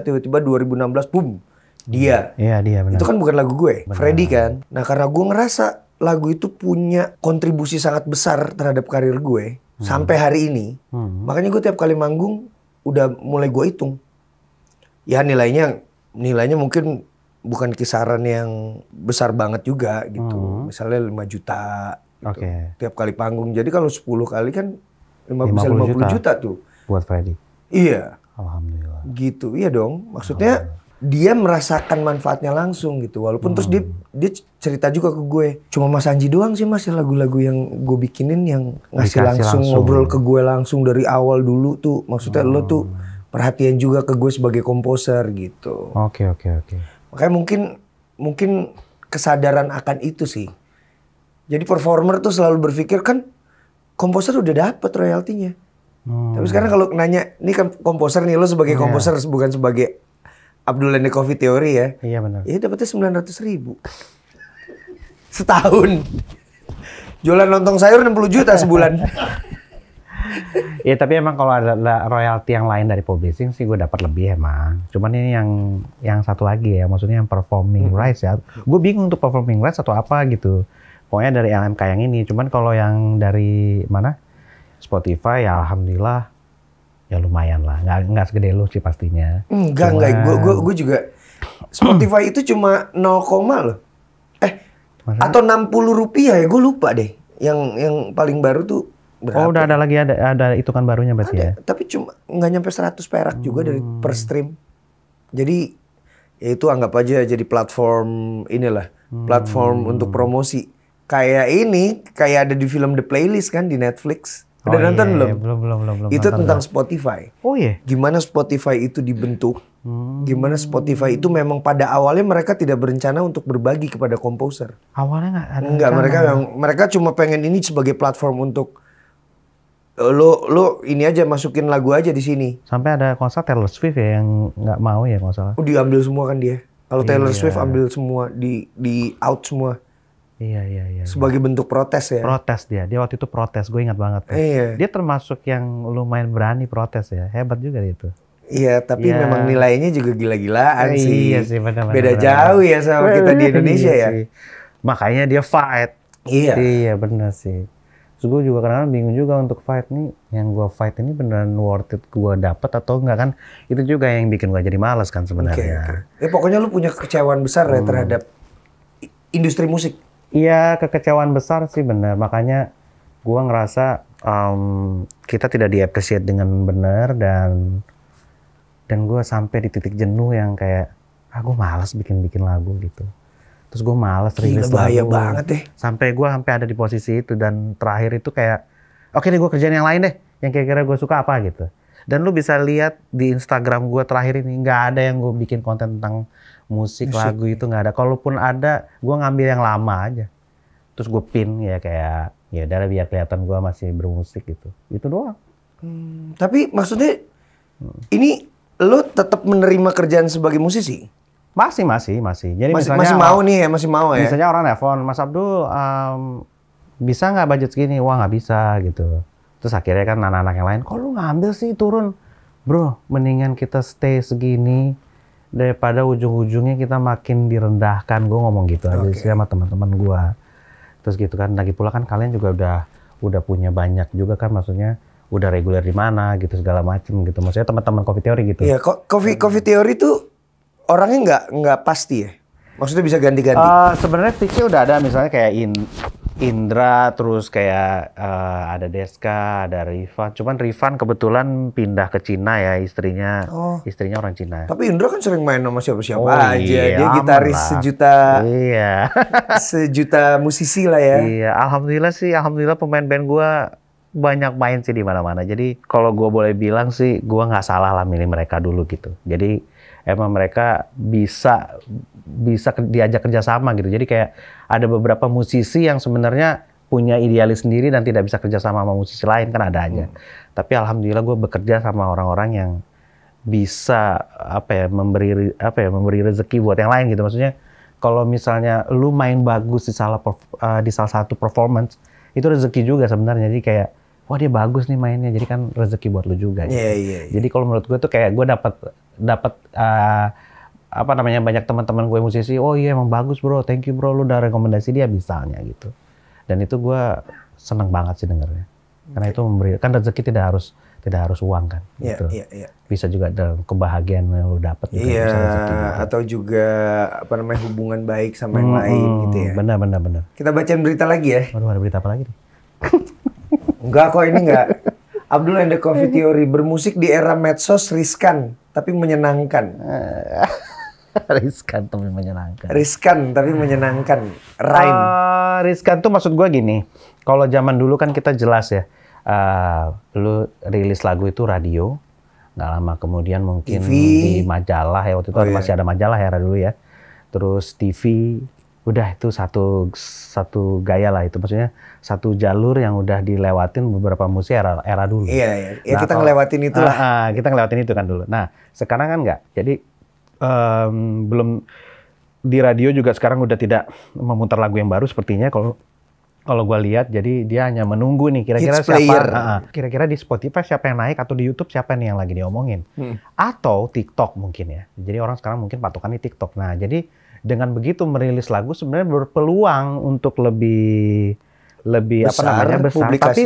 tiba-tiba 2016 boom dia. Iya dia benar. Itu kan bukan lagu gue, Freddy kan. Nah karena gue ngerasa lagu itu punya kontribusi sangat besar terhadap karir gue sampai hari ini, makanya gue tiap kali manggung udah mulai gue hitung. Ya nilainya mungkin bukan kisaran yang besar banget juga gitu. Misalnya 5 juta gitu. Tiap kali panggung. Jadi kalau 10 kali kan 50 juta tuh. Buat Freddy? Iya. Alhamdulillah. Gitu, iya dong. Maksudnya dia merasakan manfaatnya langsung gitu. Walaupun terus dia cerita juga ke gue. Cuma Mas Anji doang sih Mas lagu-lagu yang gue bikinin yang ngasih langsung ngobrol ke gue langsung dari awal dulu tuh. Maksudnya lo tuh perhatian juga ke gue sebagai komposer gitu. Oke. Makanya mungkin kesadaran akan itu sih. Jadi performer tuh selalu berpikir kan komposer udah dapet royaltinya. Tapi sekarang kalau nanya, ini kan komposer nih, lo sebagai komposer bukan sebagai Abdul and the Coffee Theory ya. Iya benar. Ya dapetnya 900.000 setahun. Jualan lontong sayur 60 juta sebulan. Ya tapi emang kalau ada royalti yang lain dari publishing sih gue dapat lebih emang. Cuman ini yang satu lagi ya, maksudnya yang performing rights ya. Gue bingung untuk performing rights atau apa gitu. Pokoknya dari LMK yang ini. Cuman kalau yang dari mana? Spotify ya alhamdulillah Ya lumayan lah, nggak segede lu sih pastinya. Enggak. Gue juga Spotify itu cuma 0, loh. Maksudnya? Atau 60 rupiah ya, gue lupa deh. Yang paling baru tuh berapa? Oh udah ada lagi, ada hitungan barunya berarti ya? Tapi cuma nggak nyampe 100 perak juga dari per stream. Jadi ya itu anggap aja jadi platform inilah, platform untuk promosi. Kayak ada di film The Playlist kan di Netflix. Udah nonton belum? Belum. Itu nonton tentang Spotify. Oh iya? Gimana Spotify itu dibentuk? Gimana Spotify itu memang pada awalnya mereka tidak berencana untuk berbagi kepada komposer. Awalnya nggak ada. Enggak, mereka cuma pengen ini sebagai platform untuk lo ini aja masukin lagu aja di sini. Sampai ada konser Taylor Swift ya yang nggak mau ya kalau salah. Diambil semua kan dia. Kalau Taylor Swift ambil semua, di out semua. Iya. Sebagai bentuk protes ya. Protes dia waktu itu protes, gue ingat banget. Iya. Dia termasuk yang lumayan berani protes ya, hebat juga dia itu. Iya, tapi memang nilainya juga gila-gilaan sih. Iya sih, benar. Beda jauh ya sama kita di Indonesia ya. Sih. Makanya dia fight. Iya, benar sih. Terus gue juga kadang-kadang bingung juga untuk fight nih, yang gue fight ini beneran worth it gue dapet atau enggak kan? Itu juga yang bikin gue jadi malas kan sebenarnya. Ya pokoknya lu punya kekecewaan besar ya terhadap industri musik. Iya, kekecewaan besar sih benar. Makanya gue ngerasa kita tidak di-appreciate dengan benar dan gue sampai di titik jenuh yang kayak gue malas bikin lagu gitu. Terus gue malas rilis lagu. Bahaya banget deh. Sampai ada di posisi itu dan terakhir itu kayak oke deh gue kerjain yang lain deh, yang kira-kira gue suka apa gitu. Dan lu bisa lihat di Instagram gue terakhir ini nggak ada yang gue bikin konten tentang musik lagu itu nggak ada. Kalaupun ada, gue ngambil yang lama aja. Terus gue pin ya kayak ya udah biar kelihatan gue masih bermusik gitu. Itu doang. Tapi maksudnya ini lo tetap menerima kerjaan sebagai musisi? Masih. Jadi misalnya masih mau ya. Misalnya orang nelfon, Mas Abdul bisa nggak budget segini? Wah nggak bisa gitu. Terus akhirnya kan anak-anak yang lain, kok lu ngambil sih turun? Bro, mendingan kita stay segini daripada ujung-ujungnya kita makin direndahkan. Gue ngomong gitu aja sih sama teman-teman gue. Terus gitu kan, lagi pula kan kalian juga udah punya banyak juga kan, maksudnya udah reguler di mana gitu segala macem gitu. Maksudnya teman-teman Coffee Theory gitu. Iya, Coffee Theory tuh orangnya nggak pasti ya. Maksudnya bisa ganti-ganti. Sebenarnya pitch-nya udah ada, misalnya kayak Indra, terus kayak ada Deska, ada Rifan. Cuman Rifan kebetulan pindah ke Cina ya, istrinya orang Cina. Tapi Indra kan sering main sama siapa-siapa aja. Iya, dia gitaris sejuta musisi lah ya. Iya, alhamdulillah pemain band gua banyak main sih di mana-mana. Jadi kalau gua boleh bilang sih, gua nggak salah lah milih mereka dulu gitu. Jadi emang mereka bisa diajak kerjasama gitu. Jadi kayak ada beberapa musisi yang sebenarnya punya idealis sendiri dan tidak bisa kerjasama sama musisi lain, kan ada aja. Tapi alhamdulillah gue bekerja sama orang-orang yang bisa memberi rezeki buat yang lain gitu. Maksudnya kalau misalnya lu main bagus di salah satu performance, itu rezeki juga sebenarnya. Jadi kayak wah dia bagus nih mainnya, jadi kan rezeki buat lu juga. Gitu. Yeah. Jadi kalau menurut gue tuh kayak gue dapat banyak teman-teman gue musisi, oh iya emang bagus bro, thank you bro, lu udah rekomendasi dia misalnya gitu. Dan itu gue seneng banget sih dengarnya. Karena itu memberi, kan rezeki tidak harus uang kan. Gitu. Iya. Bisa juga dalam kebahagiaan yang lu dapat. Iya, gitu. Atau juga hubungan baik sama yang lain gitu ya. Benar. Kita bacain berita lagi ya. Waduh, ada berita apa lagi nih? Enggak kok, ini enggak. Abdul and the Coffee Theory, bermusik di era medsos riskan tapi menyenangkan. Riskan tapi menyenangkan. Rhyme. Riskan tuh maksud gue gini. Kalau zaman dulu kan kita jelas ya. Lu rilis lagu itu radio. Nggak lama kemudian mungkin TV. Di majalah ya. Waktu itu masih ada majalah ya dulu ya. Terus TV. Udah itu satu gaya lah itu. Maksudnya satu jalur yang udah dilewatin beberapa musik era dulu. Iya. Ya, kita ngelewatin itu lah. Kita ngelewatin itu kan dulu. Nah sekarang kan nggak. Jadi belum di radio juga sekarang udah tidak memutar lagu yang baru sepertinya kalau gue lihat. Jadi dia hanya menunggu nih kira-kira siapa, kira-kira di Spotify siapa yang naik atau di YouTube siapa nih yang lagi diomongin, atau TikTok mungkin ya. Jadi orang sekarang mungkin patokannya TikTok. Nah jadi dengan begitu merilis lagu sebenarnya berpeluang untuk lebih besar.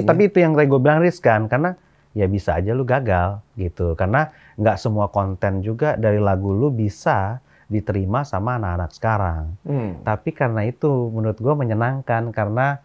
Tapi itu yang tadi gue bilang riskan karena ya bisa aja lu gagal gitu. Karena nggak semua konten juga dari lagu lu bisa diterima sama anak-anak sekarang. Tapi karena itu menurut gue menyenangkan karena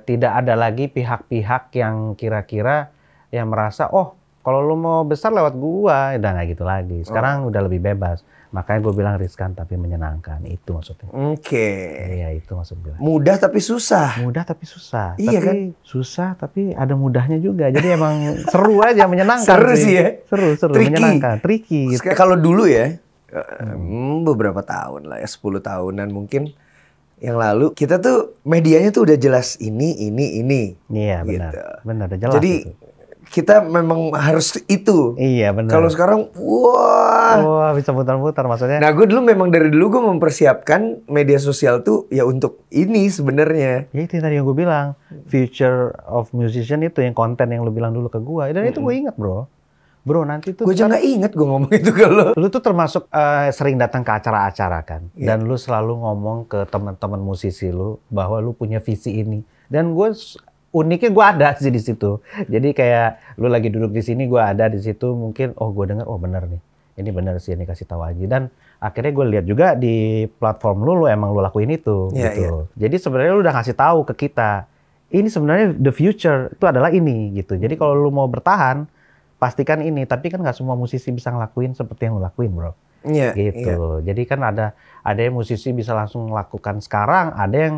tidak ada lagi pihak-pihak yang kira-kira yang merasa, oh kalau lu mau besar lewat gua, udah nggak gitu lagi. Sekarang udah lebih bebas. Makanya gue bilang riskan tapi menyenangkan. Itu maksudnya. Oke. Iya, itu maksud gue. Mudah tapi susah. Mudah tapi susah. Iya tapi kan? susah tapi ada mudahnya juga. Jadi emang seru aja, menyenangkan. Seru sih ya. Seru, Tricky. menyenangkan. Tricky. Gitu. Kalau dulu ya, beberapa tahun lah ya, 10 tahunan mungkin yang lalu, kita tuh medianya tuh udah jelas ini. Iya, benar. Gitu. Benar, udah jelas. Jadi itu. kita memang harus itu. Iya, benar. Kalau sekarang, wah. Bisa muter-muter maksudnya. Nah, gue dulu memang dari dulu gue mempersiapkan media sosial tuh ya untuk ini sebenarnya. Ya itu tadi yang gue bilang, future of musician itu yang konten yang lu bilang dulu ke gue. Dan itu gue ingat bro. Bro nanti tuh. Gue aja nggak inget gue ngomong itu ke lo. Lu tuh termasuk sering datang ke acara-acara kan. Dan lu selalu ngomong ke teman-teman musisi lu bahwa lu punya visi ini. Dan gue uniknya gue ada sih di situ. Jadi kayak lu lagi duduk di sini, gue ada di situ. Mungkin gue denger, bener nih. Ini bener sih, ini kasih tahu aja. Dan akhirnya gue lihat juga di platform lu emang lu lakuin itu. Gitu. Jadi sebenarnya lu udah ngasih tahu ke kita. Ini sebenarnya the future itu adalah ini gitu. Jadi kalau lu mau bertahan, pastikan ini. Tapi kan nggak semua musisi bisa ngelakuin seperti yang lu lakuin bro. Iya. Gitu. Jadi kan ada yang musisi bisa langsung melakukan sekarang. Ada yang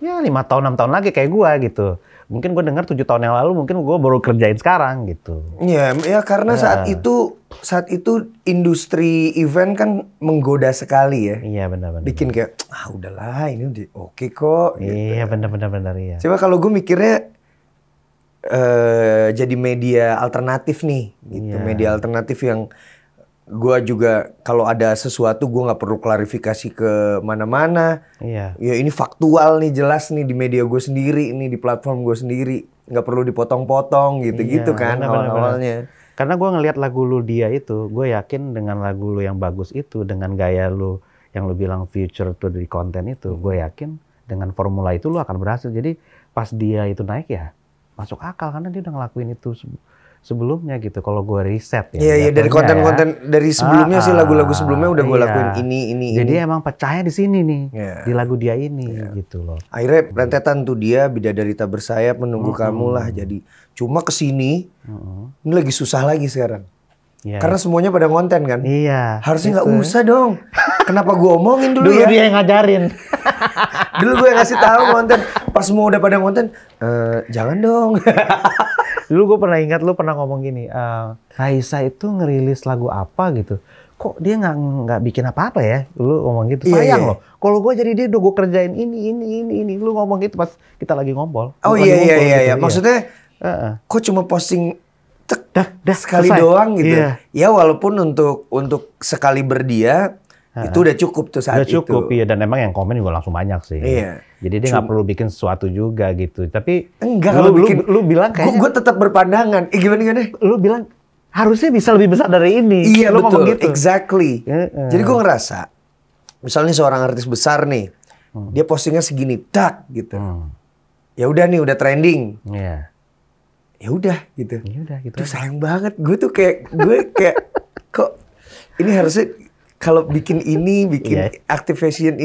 ya 5 tahun, 6 tahun lagi kayak gue gitu. Mungkin gue dengar 7 tahun yang lalu, mungkin gue baru kerjain sekarang gitu. Iya, ya karena saat itu industri event kan menggoda sekali ya. Iya benar. Bikin kayak, udahlah ini udah oke kok. Iya gitu. benar iya. Coba kalau gue mikirnya jadi media alternatif nih, gitu. Media alternatif yang gue juga kalau ada sesuatu gue nggak perlu klarifikasi ke mana-mana. Iya. Ya ini faktual nih, jelas nih di media gue sendiri, ini di platform gue sendiri, nggak perlu dipotong-potong gitu-gitu kan awal-awalnya. Karena gue ngelihat lagu lu dia itu, gue yakin dengan lagu lu yang bagus itu, dengan gaya lu yang lu bilang future tuh di konten itu, gue yakin dengan formula itu lu akan berhasil. Jadi pas dia itu naik ya masuk akal karena dia udah ngelakuin itu sebelumnya gitu. Kalau gue riset ya. Iya dari konten-konten dari sebelumnya sih, lagu-lagu sebelumnya udah gue lakuin ini. Jadi emang percaya di sini nih, di lagu dia ini gitu loh. Akhirnya rentetan tuh dia Bidadari Tak Bersayap, Menunggu Kamu lah. Jadi cuma kesini, ini lagi susah lagi sekarang. Karena semuanya pada konten kan. Iya. Harusnya nggak usah dong. Kenapa gue omongin dulu ya? Dulu dia yang ngajarin. Dulu gue yang ngasih tahu konten. Pas semua udah pada konten, jangan dong. Dulu gue pernah ingat lu pernah ngomong gini, Raisa itu ngerilis lagu apa gitu. Kok dia nggak bikin apa-apa ya? Lu ngomong gitu. Sayang loh. Kalau gue jadi dia udah gue kerjain ini. Lu ngomong gitu pas kita lagi ngobrol. Oh iya. Maksudnya, kok cuma posting dah sekali selesai. Doang gitu. Ya walaupun untuk sekali berdia itu udah cukup tuh saat itu. Udah cukup iya, dan emang yang komen juga langsung banyak sih. Iya. Jadi dia nggak perlu bikin sesuatu juga gitu. Tapi enggak, lu bilang kayaknya gue tetap berpandangan. Gimana? Lu bilang harusnya bisa lebih besar dari ini. Iya lu betul. Gitu. Exactly. Jadi gue ngerasa misalnya seorang artis besar nih, dia postingnya segini, gitu. Ya udah nih, udah trending. Iya. Ya udah gitu. Ya udah gitu. Tuh sayang banget. Gue kayak kok ini harusnya kalau bikin activation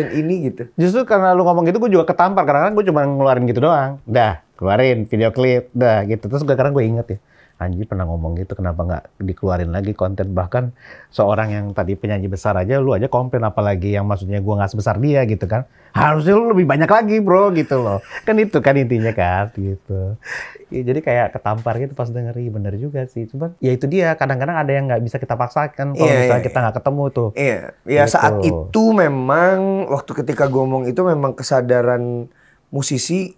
ini gitu. Justru karena lu ngomong gitu gue juga ketampar. Karena gue cuma ngeluarin gitu doang. Dah, keluarin video klip, dah gitu. Terus sekarang gue inget ya. Anji pernah ngomong gitu, kenapa nggak dikeluarin lagi konten. Bahkan seorang yang tadi penyanyi besar aja, lu aja komplain, apalagi yang maksudnya gue nggak sebesar dia gitu kan. Harusnya lu lebih banyak lagi bro gitu loh. Kan itu kan intinya kan gitu. Ya, jadi kayak ketampar gitu pas denger, bener juga sih. Cuman ya itu dia, kadang-kadang ada yang nggak bisa kita paksakan kalau misalnya kita nggak ketemu tuh. Iya, ya gitu. Saat itu memang, waktu ketika gue ngomong itu memang kesadaran musisi,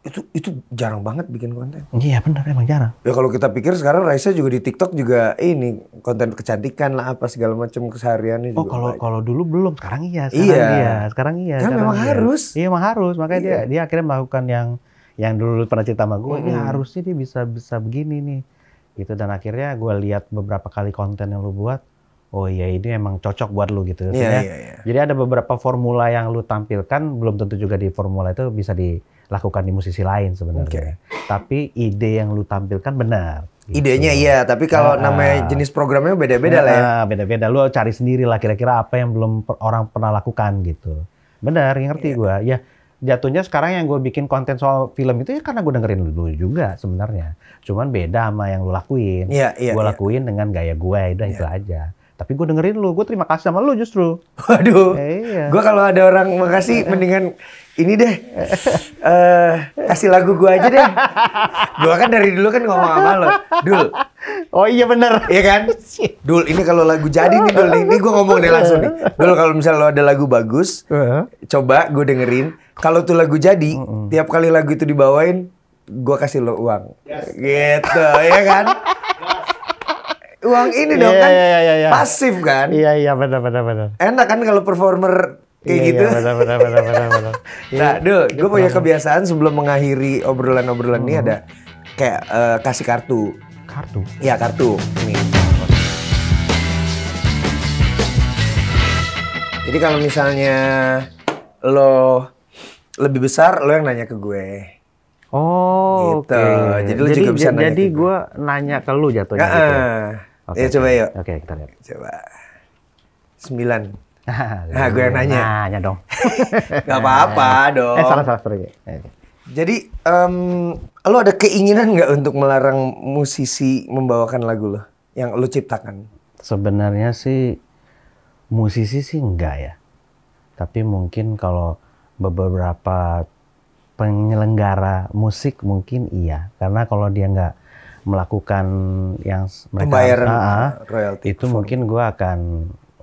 itu jarang banget bikin konten. Iya benar, emang jarang. Ya kalau kita pikir sekarang Raisa juga di TikTok juga ini konten kecantikan lah apa segala macam kesehariannya juga. Oh kalau dulu belum, sekarang iya. Sekarang iya. Kan memang harus. Iya memang harus, makanya dia akhirnya melakukan yang dulu pernah cerita sama gue. Ini harusnya dia bisa begini nih. Gitu, dan akhirnya gue lihat beberapa kali konten yang lu buat. Oh iya, ini emang cocok buat lu gitu. Iya. Jadi ada beberapa formula yang lu tampilkan, belum tentu juga di formula itu bisa lakukan di musisi lain sebenarnya. Tapi ide yang lu tampilkan benar. Gitu. Idenya iya, tapi kalau namanya jenis programnya beda-beda lah ya. Beda-beda. Lu cari sendiri lah kira-kira apa yang belum orang pernah lakukan gitu. Benar, ngerti gua. Ya jatuhnya sekarang yang gue bikin konten soal film itu ya karena gue dengerin lu juga sebenarnya. Cuman beda sama yang lu lakuin. Gue lakuin dengan gaya gue, udah itu aja. Tapi gue dengerin lu, gue terima kasih sama lu justru. Waduh, gue kalau ada orang makasih mendingan ini deh, kasih lagu gue aja deh. Gue kan dari dulu kan ngomong sama lo, Dul. Oh iya bener. Iya kan? Dul, ini kalau lagu jadi nih Dul, ini gue ngomong deh langsung nih. Dul, kalau misalnya lo ada lagu bagus, coba gue dengerin. Kalau tuh lagu jadi, tiap kali lagu itu dibawain, gue kasih lo uang. Gitu, ya kan? Uang ini dong kan pasif kan? Iya benar. Enak kan kalau performer kayak gitu. Benar. Nah, Dul, gue punya kebiasaan sebelum mengakhiri obrolan-obrolan ini ada kayak kasih kartu. Kartu? Iya, kartu. Ini. Jadi kalau misalnya lo lebih besar, lo yang nanya ke gue. Oh, gitu. Jadi lo juga bisa nanya. Jadi gue nanya ke lu jatuhnya gitu. Ya coba yuk. Oke, kita lihat. Coba. 9. Nah, gue yang nanya. Nanya dong. Gak apa-apa dong. Salah. Jadi, lo ada keinginan nggak untuk melarang musisi membawakan lagu lo yang lo ciptakan? Sebenarnya sih musisi sih enggak ya. Tapi mungkin kalau beberapa penyelenggara musik mungkin iya. Karena kalau dia nggak melakukan yang mereka pembayaran royalti itu mungkin gue akan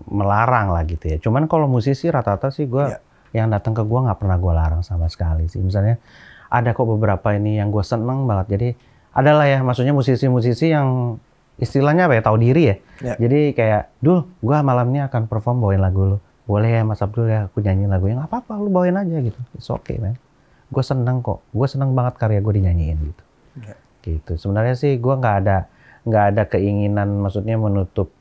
melarang lah gitu ya. Cuman kalau musisi rata-rata sih gue yang datang ke gue nggak pernah gue larang sama sekali sih. Misalnya ada kok beberapa ini yang gue seneng banget. Jadi adalah ya maksudnya musisi-musisi yang istilahnya apa ya, tahu diri ya. Jadi kayak, Dul, gue malamnya akan perform bawain lagu lu. Boleh ya Mas Abdul ya, aku nyanyiin lagunya. Nggak apa-apa, lu bawain aja gitu. It's okay man. Gue seneng kok. Gue seneng banget karya gue dinyanyiin gitu. Gitu. Sebenarnya sih gue nggak ada keinginan maksudnya menutup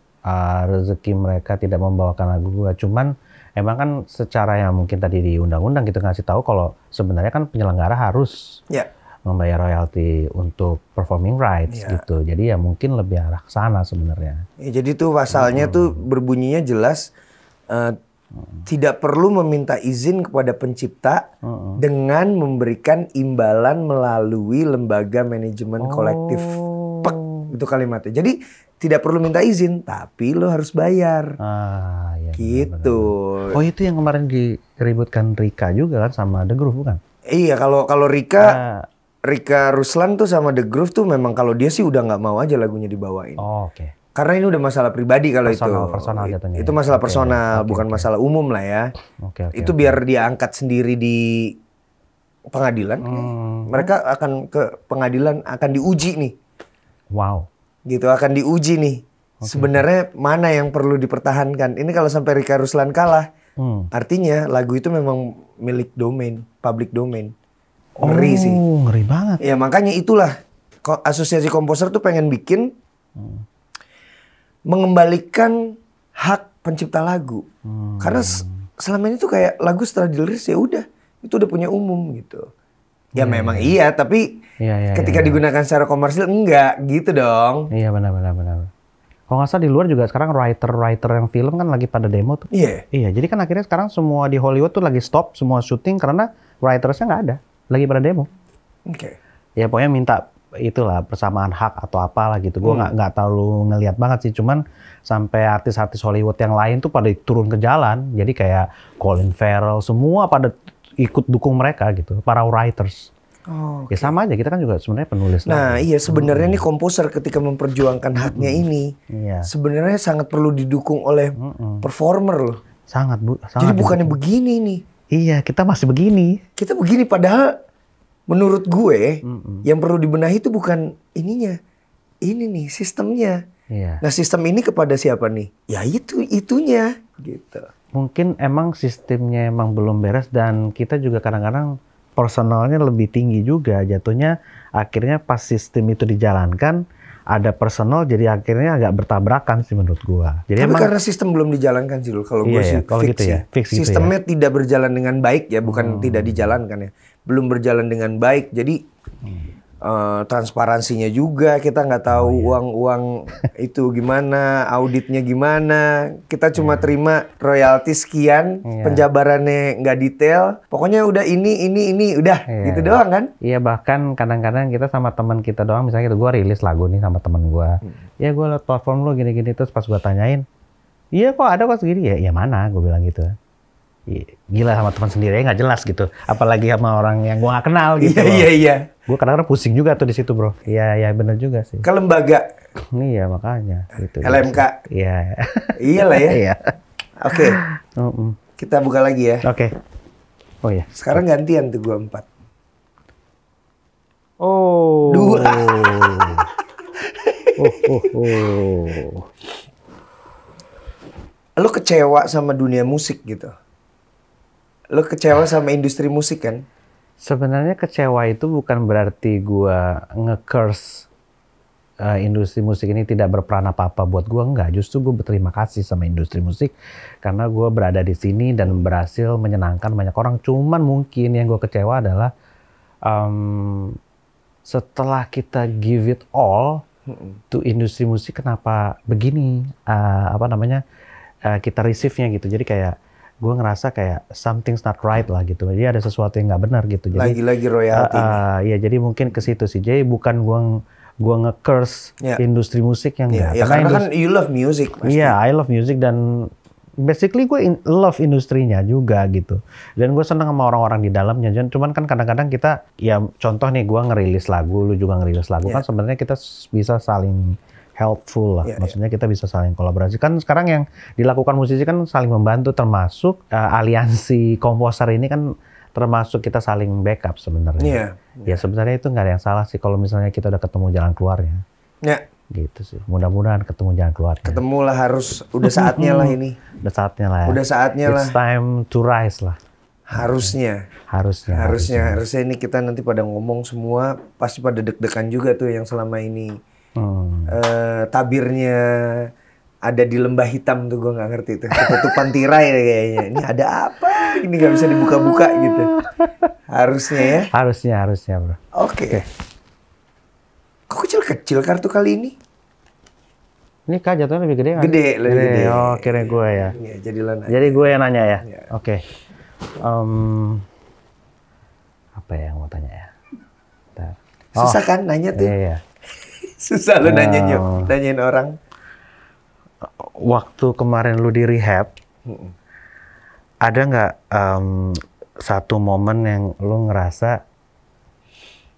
rezeki mereka tidak membawakan lagu gue. Cuman emang kan secara yang mungkin tadi di undang-undang gitu ngasih tahu kalau sebenarnya kan penyelenggara harus membayar royalti untuk performing rights gitu. Jadi ya mungkin lebih arah ke sana sebenarnya. Ya, jadi tuh pasalnya tuh berbunyinya jelas tidak perlu meminta izin kepada pencipta dengan memberikan imbalan melalui lembaga manajemen kolektif. Pek, itu kalimatnya. Jadi tidak perlu minta izin, tapi lo harus bayar. Iya, gitu. Benar. Oh itu yang kemarin diributkan Rika juga kan sama The Groove bukan? Iya, kalau Rika Ruslan tuh sama The Groove tuh memang kalau dia sih udah nggak mau aja lagunya dibawain. Oh, oke. Karena ini udah masalah pribadi kalau personal jatuhnya. Itu masalah personal, bukan masalah umum lah ya. Itu biar dia angkat sendiri di pengadilan. Mereka akan ke pengadilan, akan diuji nih. Wow. Gitu, akan diuji nih. Sebenarnya mana yang perlu dipertahankan. Ini kalau sampai Rika Ruslan kalah, artinya lagu itu memang milik domain, public domain. Ngeri sih. Ngeri banget. Ya makanya itulah Asosiasi Komposer tuh pengen bikin mengembalikan hak pencipta lagu. Karena selama ini tuh kayak lagu setelah dirilis ya udah, itu udah punya umum gitu. Ya memang iya, tapi ketika digunakan secara komersil enggak gitu dong. Iya benar. Kalau nggak salah di luar juga sekarang writer yang film kan lagi pada demo tuh. Iya, jadi kan akhirnya sekarang semua di Hollywood tuh lagi stop semua syuting karena writersnya nggak ada, lagi pada demo. Ya pokoknya minta itulah persamaan hak atau apalah gitu. Gue nggak terlalu ngelihat banget sih, cuman sampai artis-artis Hollywood yang lain tuh pada turun ke jalan. Jadi kayak Colin Farrell semua pada ikut dukung mereka gitu, para writers. Ya sama aja, kita kan juga sebenarnya penulis. Nah iya sebenarnya nih komposer ketika memperjuangkan haknya ini sebenarnya sangat perlu didukung oleh performer loh. Sangat Bu. Jadi bukannya begini nih. Iya, kita masih begini. Kita begini padahal menurut gue yang perlu dibenahi itu bukan ininya. Ini nih sistemnya. Nah sistem ini kepada siapa nih? Ya itunya gitu. Mungkin emang sistemnya emang belum beres dan kita juga kadang-kadang personalnya lebih tinggi juga. Jatuhnya akhirnya pas sistem itu dijalankan ada personal jadi akhirnya agak bertabrakan sih menurut gua. Jadi Tapi emang karena sistem belum dijalankan sih Dul. Kalau gue iya, sih kalau fix gitu sih. ya, fix gitu Sistemnya tidak berjalan dengan baik ya, bukan tidak dijalankan ya. Belum berjalan dengan baik. Jadi transparansinya juga kita nggak tahu uang-uang itu gimana, auditnya gimana. Kita cuma terima royalti sekian, penjabarannya nggak detail. Pokoknya udah ini udah gitu doang kan? Iya, bahkan kadang-kadang kita sama teman kita doang, misalnya gitu, gue rilis lagu nih sama teman gue. Ya gue liat platform lu gini-gini, terus pas gue tanyain, iya kok ada kok segini, ya mana, gue bilang gitu. Gila, sama teman sendiri nggak jelas gitu, apalagi sama orang yang gue nggak kenal gitu. Iya. Gue kadang-kadang pusing juga tuh di situ bro. Iya bener juga sih. Ke lembaga. Iya makanya. Gitu, LMK. Iya. Iyalah ya. Iya. Oke. Kita buka lagi ya. Oke. Oh iya. Sekarang gantian tuh gue 4. Oh. 2. Lo kecewa sama dunia musik gitu? Lo kecewa sama industri musik kan? Sebenarnya kecewa itu bukan berarti gua nge-curse industri musik ini tidak berperan apa-apa buat gua, enggak. Justru gua berterima kasih sama industri musik karena gua berada di sini dan berhasil menyenangkan banyak orang. Cuman mungkin yang gua kecewa adalah setelah kita give it all to industri musik, kenapa begini kita receive-nya gitu. Jadi kayak gue ngerasa kayak something's not right lah gitu. Jadi ada sesuatu yang nggak benar gitu. Jadi lagi-lagi royalti. Ya jadi mungkin ke situ sih. Jadi bukan gue nge-curse industri musik yang enggak. Ya karena kan you love music. Iya, I love music dan basically gue love industrinya juga gitu. Dan gue seneng sama orang-orang di dalamnya. Cuman kan kadang-kadang kita, ya contoh nih gue ngerilis lagu, lu juga ngerilis lagu, kan sebenarnya kita bisa saling helpful lah. Maksudnya kita bisa saling kolaborasi. Kan sekarang yang dilakukan musisi kan saling membantu, termasuk aliansi komposer ini kan termasuk kita saling backup sebenarnya. Ya sebenarnya itu nggak ada yang salah sih kalau misalnya kita udah ketemu jalan keluarnya. Gitu sih. Mudah-mudahan ketemu jalan keluarnya. Ketemu lah, harus udah saatnya lah ini. Udah saatnya lah ya. Udah saatnya lah. It's time to rise lah. Harusnya ini kita nanti pada ngomong semua pasti pada deg-degan juga tuh yang selama ini tabirnya ada di lembah hitam tuh, gue nggak ngerti tuh, ketutupan tirai kayaknya. Ini ada apa? Ini nggak bisa dibuka-buka gitu. Harusnya ya. Harusnya bro. Oke. Kok kecil-kecil kartu kali ini? Ini kah jatuhnya lebih gede nggak? Lebih gede. Oh, kira gue ya. Jadi gue yang nanya ya. Oke. Apa ya yang mau tanya ya? Bentar. Susah kan nanya tuh? Iya. Susah lu nanyain orang. Waktu kemarin lu di rehab, ada nggak satu momen yang lu ngerasa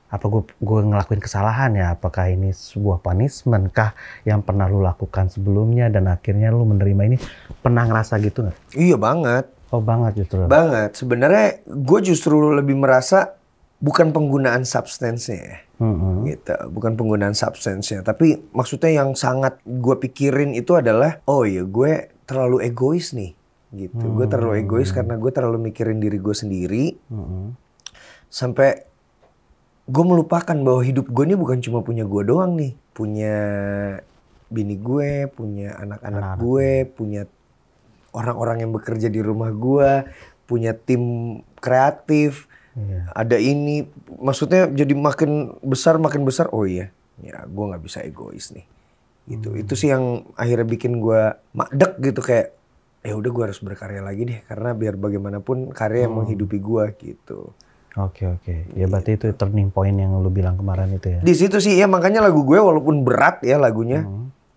apa gue ngelakuin kesalahan ya? Apakah ini sebuah punishment kah yang pernah lu lakukan sebelumnya dan akhirnya lu menerima ini? Pernah ngerasa gitu nggak? Iya banget. Oh banget justru. Banget. Sebenarnya gue justru lebih merasa bukan penggunaan substance-nya. Gitu, bukan penggunaan substance-nya, tapi maksudnya yang sangat gue pikirin itu adalah, oh iya gue terlalu egois nih, gitu. Gue terlalu egois karena gue terlalu mikirin diri gue sendiri, sampai gue melupakan bahwa hidup gue ini bukan cuma punya gue doang nih, punya bini gue, punya anak-anak gue, punya orang-orang yang bekerja di rumah gue, punya tim kreatif. Ada ini, maksudnya jadi makin besar, oh iya, ya gue nggak bisa egois nih, gitu. Itu sih yang akhirnya bikin gue makdek gitu, kayak, ya udah gue harus berkarya lagi deh, karena biar bagaimanapun karya yang menghidupi gue gitu. Oke. Ya berarti itu turning point yang lu bilang kemarin itu ya? Di situ sih ya, makanya lagu gue walaupun berat ya lagunya,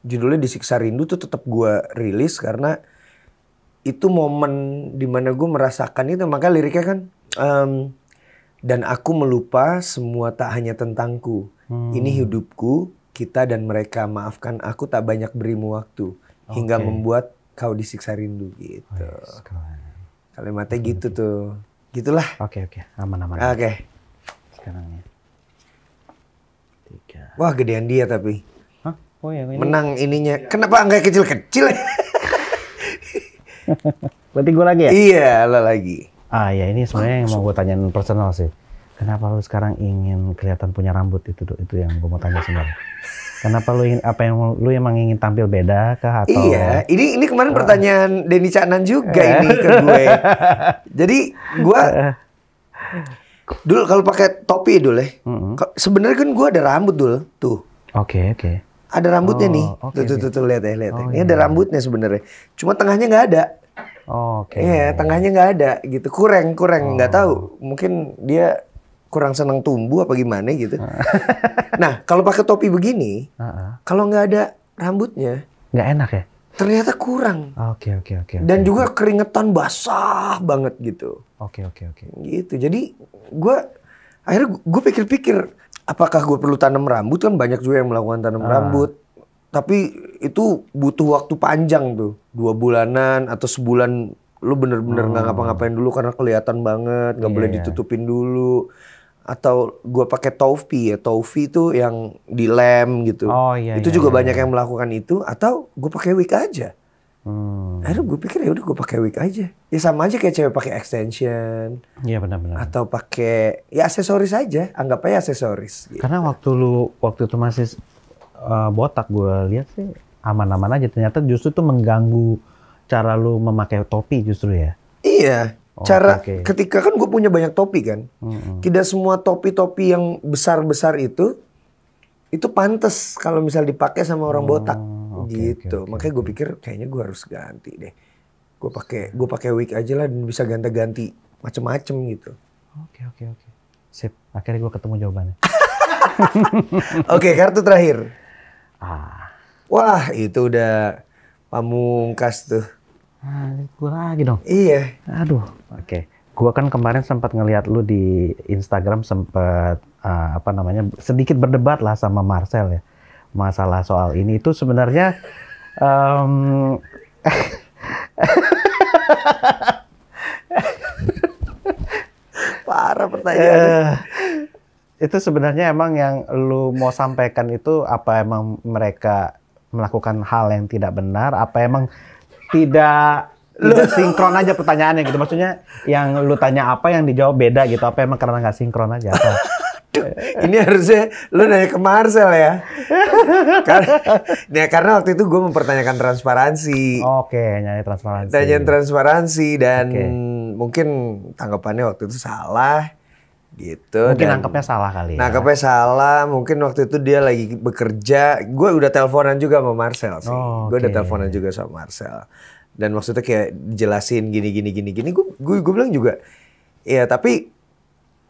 judulnya Disiksa Rindu tuh tetap gue rilis karena itu momen dimana gue merasakan itu, maka liriknya kan. Dan aku melupa semua tak hanya tentangku. Ini hidupku, kita dan mereka. Maafkan aku tak banyak berimu waktu. Hingga membuat kau disiksa rindu gitu. Kalimatnya gitu tuh. Gitulah. Oke. Aman. Oke. Sekarang ya. 3. Wah gedean dia tapi. Hah? Oh ya, ini. Menang ininya. Kenapa angka kecil-kecil? Berarti gue lagi ya? Iya, lo lagi. Ya ini sebenarnya yang mau gue tanyain personal sih. Kenapa lu sekarang ingin kelihatan punya rambut itu yang gue mau tanya sebenarnya. Kenapa lu ingin apa yang lu emang ingin tampil beda kah atau? Iya, ini kemarin pertanyaan Denny Caknan juga ini ke gue. Jadi gue dulu kalau pakai topi dulu ya. Sebenarnya kan gue ada rambut dulu tuh. Oke. Ada rambutnya nih. Oke, Tuh lihat ya. Oh, Ini ada rambutnya sebenarnya. Cuma tengahnya nggak ada. Oke. Iya, tengahnya nggak ada gitu. Kurang nggak tahu. Mungkin dia kurang senang tumbuh apa gimana gitu. Nah, kalau pakai topi begini, kalau nggak ada rambutnya, Nggak enak ya? ternyata kurang. Oke. Dan juga keringetan basah banget gitu. Oke. Gitu. Jadi akhirnya gue pikir-pikir, apakah gue perlu tanam rambut? Kan banyak juga yang melakukan tanam rambut. Tapi itu butuh waktu panjang tuh. 2 bulanan atau sebulan lu bener-bener nggak ngapa-ngapain dulu karena kelihatan banget, nggak boleh ditutupin dulu. Atau gue pakai topi ya, topi itu yang dilem gitu. Itu juga banyak yang melakukan itu. Atau gue pakai wig aja. Akhirnya gue pikir ya udah gue pakai wig aja. Ya sama aja kayak cewek pakai extension. Iya benar. Atau pakai ya aksesoris aja, anggap aja aksesoris. Gitu. Karena waktu itu masih botak, gue lihat sih aman-aman aja. Ternyata justru tuh mengganggu cara lu memakai topi justru ya. Iya. Ketika kan gue punya banyak topi kan. Tidak semua topi-topi yang besar-besar itu pantas kalau misal dipakai sama orang botak gitu. Makanya gue pikir kayaknya gue harus ganti deh. Gue pakai wig aja lah dan bisa ganti-ganti macem-macem gitu. Oke. Sip. Akhirnya gue ketemu jawabannya. Oke, kartu terakhir. Wah, itu udah pamungkas tuh. Gue lagi dong. Iya. Aduh. Oke. Gue kan kemarin sempat ngeliat lu di Instagram, sempat sedikit berdebat lah sama Marcel ya. Masalah soal ini itu sebenarnya parah pertanyaannya. Itu sebenarnya emang yang lu mau sampaikan itu apa emang mereka melakukan hal yang tidak benar, apa emang tidak sinkron aja pertanyaannya gitu. Maksudnya yang lu tanya apa yang dijawab beda gitu, apa emang karena nggak sinkron aja atau? Ini harusnya lu nanya ke Marcel ya. Karena waktu itu gue mempertanyakan transparansi. Oke, nyanyi transparansi. Tanyain transparansi dan mungkin tanggapannya waktu itu salah gitu. Mungkin nangkepnya salah kali ya. Nangkepnya salah, mungkin waktu itu dia lagi bekerja. Gue udah teleponan juga sama Marcel sih. Gue udah teleponan juga sama Marcel. Dan maksudnya kayak dijelasin gini. Gue bilang juga, ya tapi,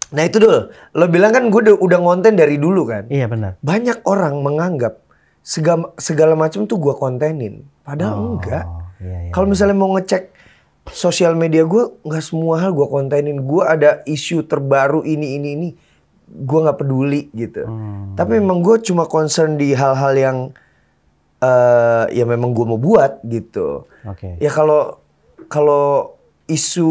nah itu dulu. Lo bilang kan gue udah ngonten dari dulu kan. Iya benar. Banyak orang menganggap segala macam tuh gue kontenin. Padahal enggak. Iya. Kalau misalnya mau ngecek sosial media gue, nggak semua hal gue kontenin. Gue ada isu terbaru ini. Gue nggak peduli gitu. Tapi memang gue cuma concern di hal-hal yang ya memang gue mau buat gitu. Ya kalau isu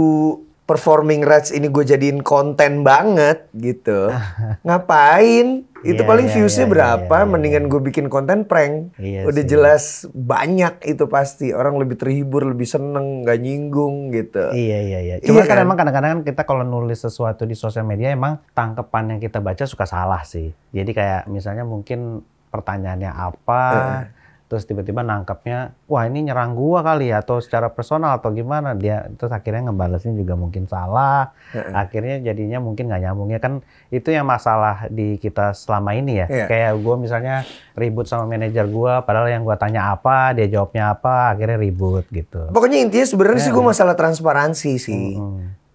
performing rights ini gue jadiin konten banget gitu. Ngapain? Itu paling viewsnya berapa? Mendingan gue bikin konten prank. Udah jelas banyak itu pasti. Orang lebih terhibur, lebih seneng, gak nyinggung gitu. Iya. Cuma kan emang kadang-kadang kita kalau nulis sesuatu di sosial media emang tangkepan yang kita baca suka salah sih. Jadi kayak misalnya mungkin pertanyaannya apa, terus tiba-tiba nangkepnya, wah ini nyerang gua kali ya, atau secara personal atau gimana, dia terus akhirnya ngebalesnya juga mungkin salah, akhirnya jadinya mungkin nggak nyambung ya kan. Itu yang masalah di kita selama ini ya. Kayak gua misalnya ribut sama manajer gua, padahal yang gua tanya apa, dia jawabnya apa, akhirnya ribut gitu. Pokoknya intinya sebenarnya sih gua masalah transparansi sih.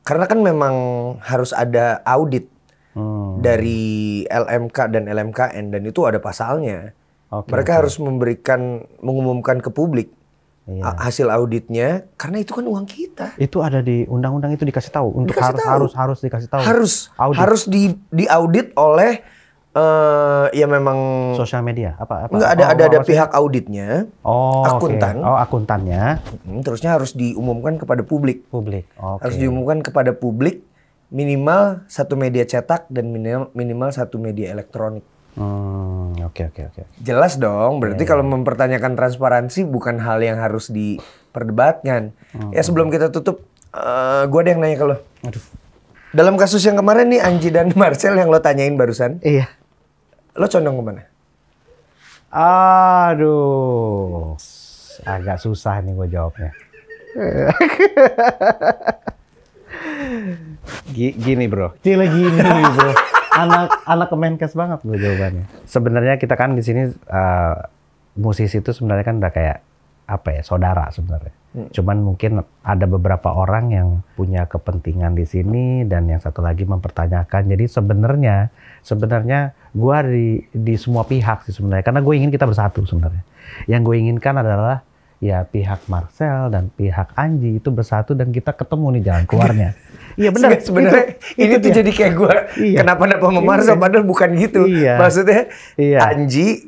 Karena kan memang harus ada audit dari LMK dan LMKN, dan itu ada pasalnya. Mereka harus mengumumkan ke publik hasil auditnya, karena itu kan uang kita. Itu ada di undang-undang, itu dikasih tahu untuk harus dikasih tahu. Harus diaudit oleh ya memang sosial media apa? Enggak ada pihak auditnya, akuntan. Akuntannya. Terusnya harus diumumkan kepada publik. Harus diumumkan kepada publik minimal 1 media cetak dan minimal 1 media elektronik. Oke. Jelas dong, berarti kalau mempertanyakan transparansi bukan hal yang harus diperdebatkan. Ya sebelum kita tutup, gue ada yang nanya ke lo. Dalam kasus yang kemarin nih, Anji dan Marcel yang lo tanyain barusan. Iya. Lo condong kemana? Aduh, agak susah nih gue jawabnya. Gini bro, gini bro. Anak Kemenkes banget gue jawabannya. Sebenarnya kita kan di sini musisi itu sebenarnya kan udah kayak apa ya, saudara sebenarnya. Cuman mungkin ada beberapa orang yang punya kepentingan di sini dan yang satu lagi mempertanyakan. Jadi sebenarnya gue di semua pihak sih sebenarnya, karena gue ingin kita bersatu sebenarnya. Yang gue inginkan adalah ya pihak Marcel dan pihak Anji itu bersatu dan kita ketemu nih jalan keluarnya. Iya benar. Sebenarnya ini tuh jadi kayak gue kenapa-napa sama Marcel, padahal bukan gitu. Maksudnya Anji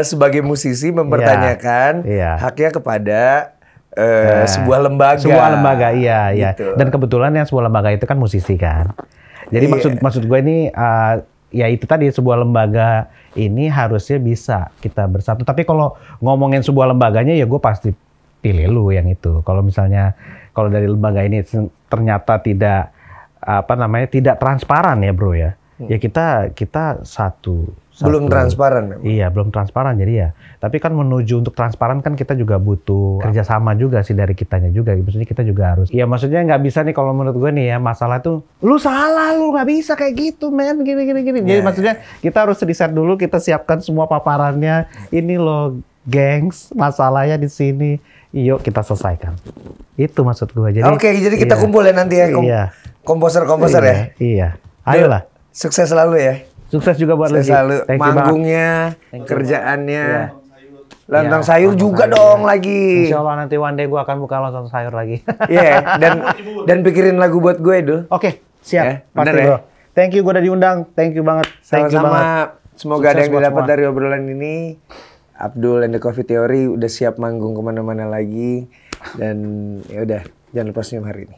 sebagai musisi mempertanyakan haknya kepada sebuah lembaga. Sebuah lembaga, iya. Gitu. Dan kebetulan yang sebuah lembaga itu kan musisi kan. Jadi maksud gue ini ya itu tadi, sebuah lembaga ini harusnya bisa kita bersatu. Tapi kalau ngomongin sebuah lembaganya ya gue pasti pilih lu yang itu. Kalau misalnya kalau dari lembaga ini ternyata tidak tidak transparan ya bro ya. Ya kita satu. Belum transparan. Iya, belum transparan jadi ya. Tapi kan menuju untuk transparan kan kita juga butuh kerjasama juga sih dari kitanya juga. Maksudnya kita juga harus. Iya, maksudnya nggak bisa nih kalau menurut gue nih ya, masalah tuh lu salah, lu nggak bisa kayak gitu men, gini. Jadi maksudnya kita harus riset dulu, kita siapkan semua paparannya. Ini loh, gengs, masalahnya di sini. Yuk kita selesaikan. Itu maksud gue. Jadi jadi kita kumpul ya nanti ya, komposer ya. Iya. Ayolah. Sukses selalu ya. Sukses juga buat lu. Manggungnya, kerjaannya. Lontong sayur juga dong lagi. Insya Allah nanti one day gue akan buka lontong sayur lagi. Iya, dan pikirin lagu buat gue dulu. Oke, siap. Pasti bro. Thank you, gue udah diundang. Thank you banget. Sama-sama. Semoga ada yang didapat dari obrolan ini. Abdul and the Coffee Theory udah siap manggung kemana-mana lagi. Dan ya udah, jangan lupa senyum hari ini.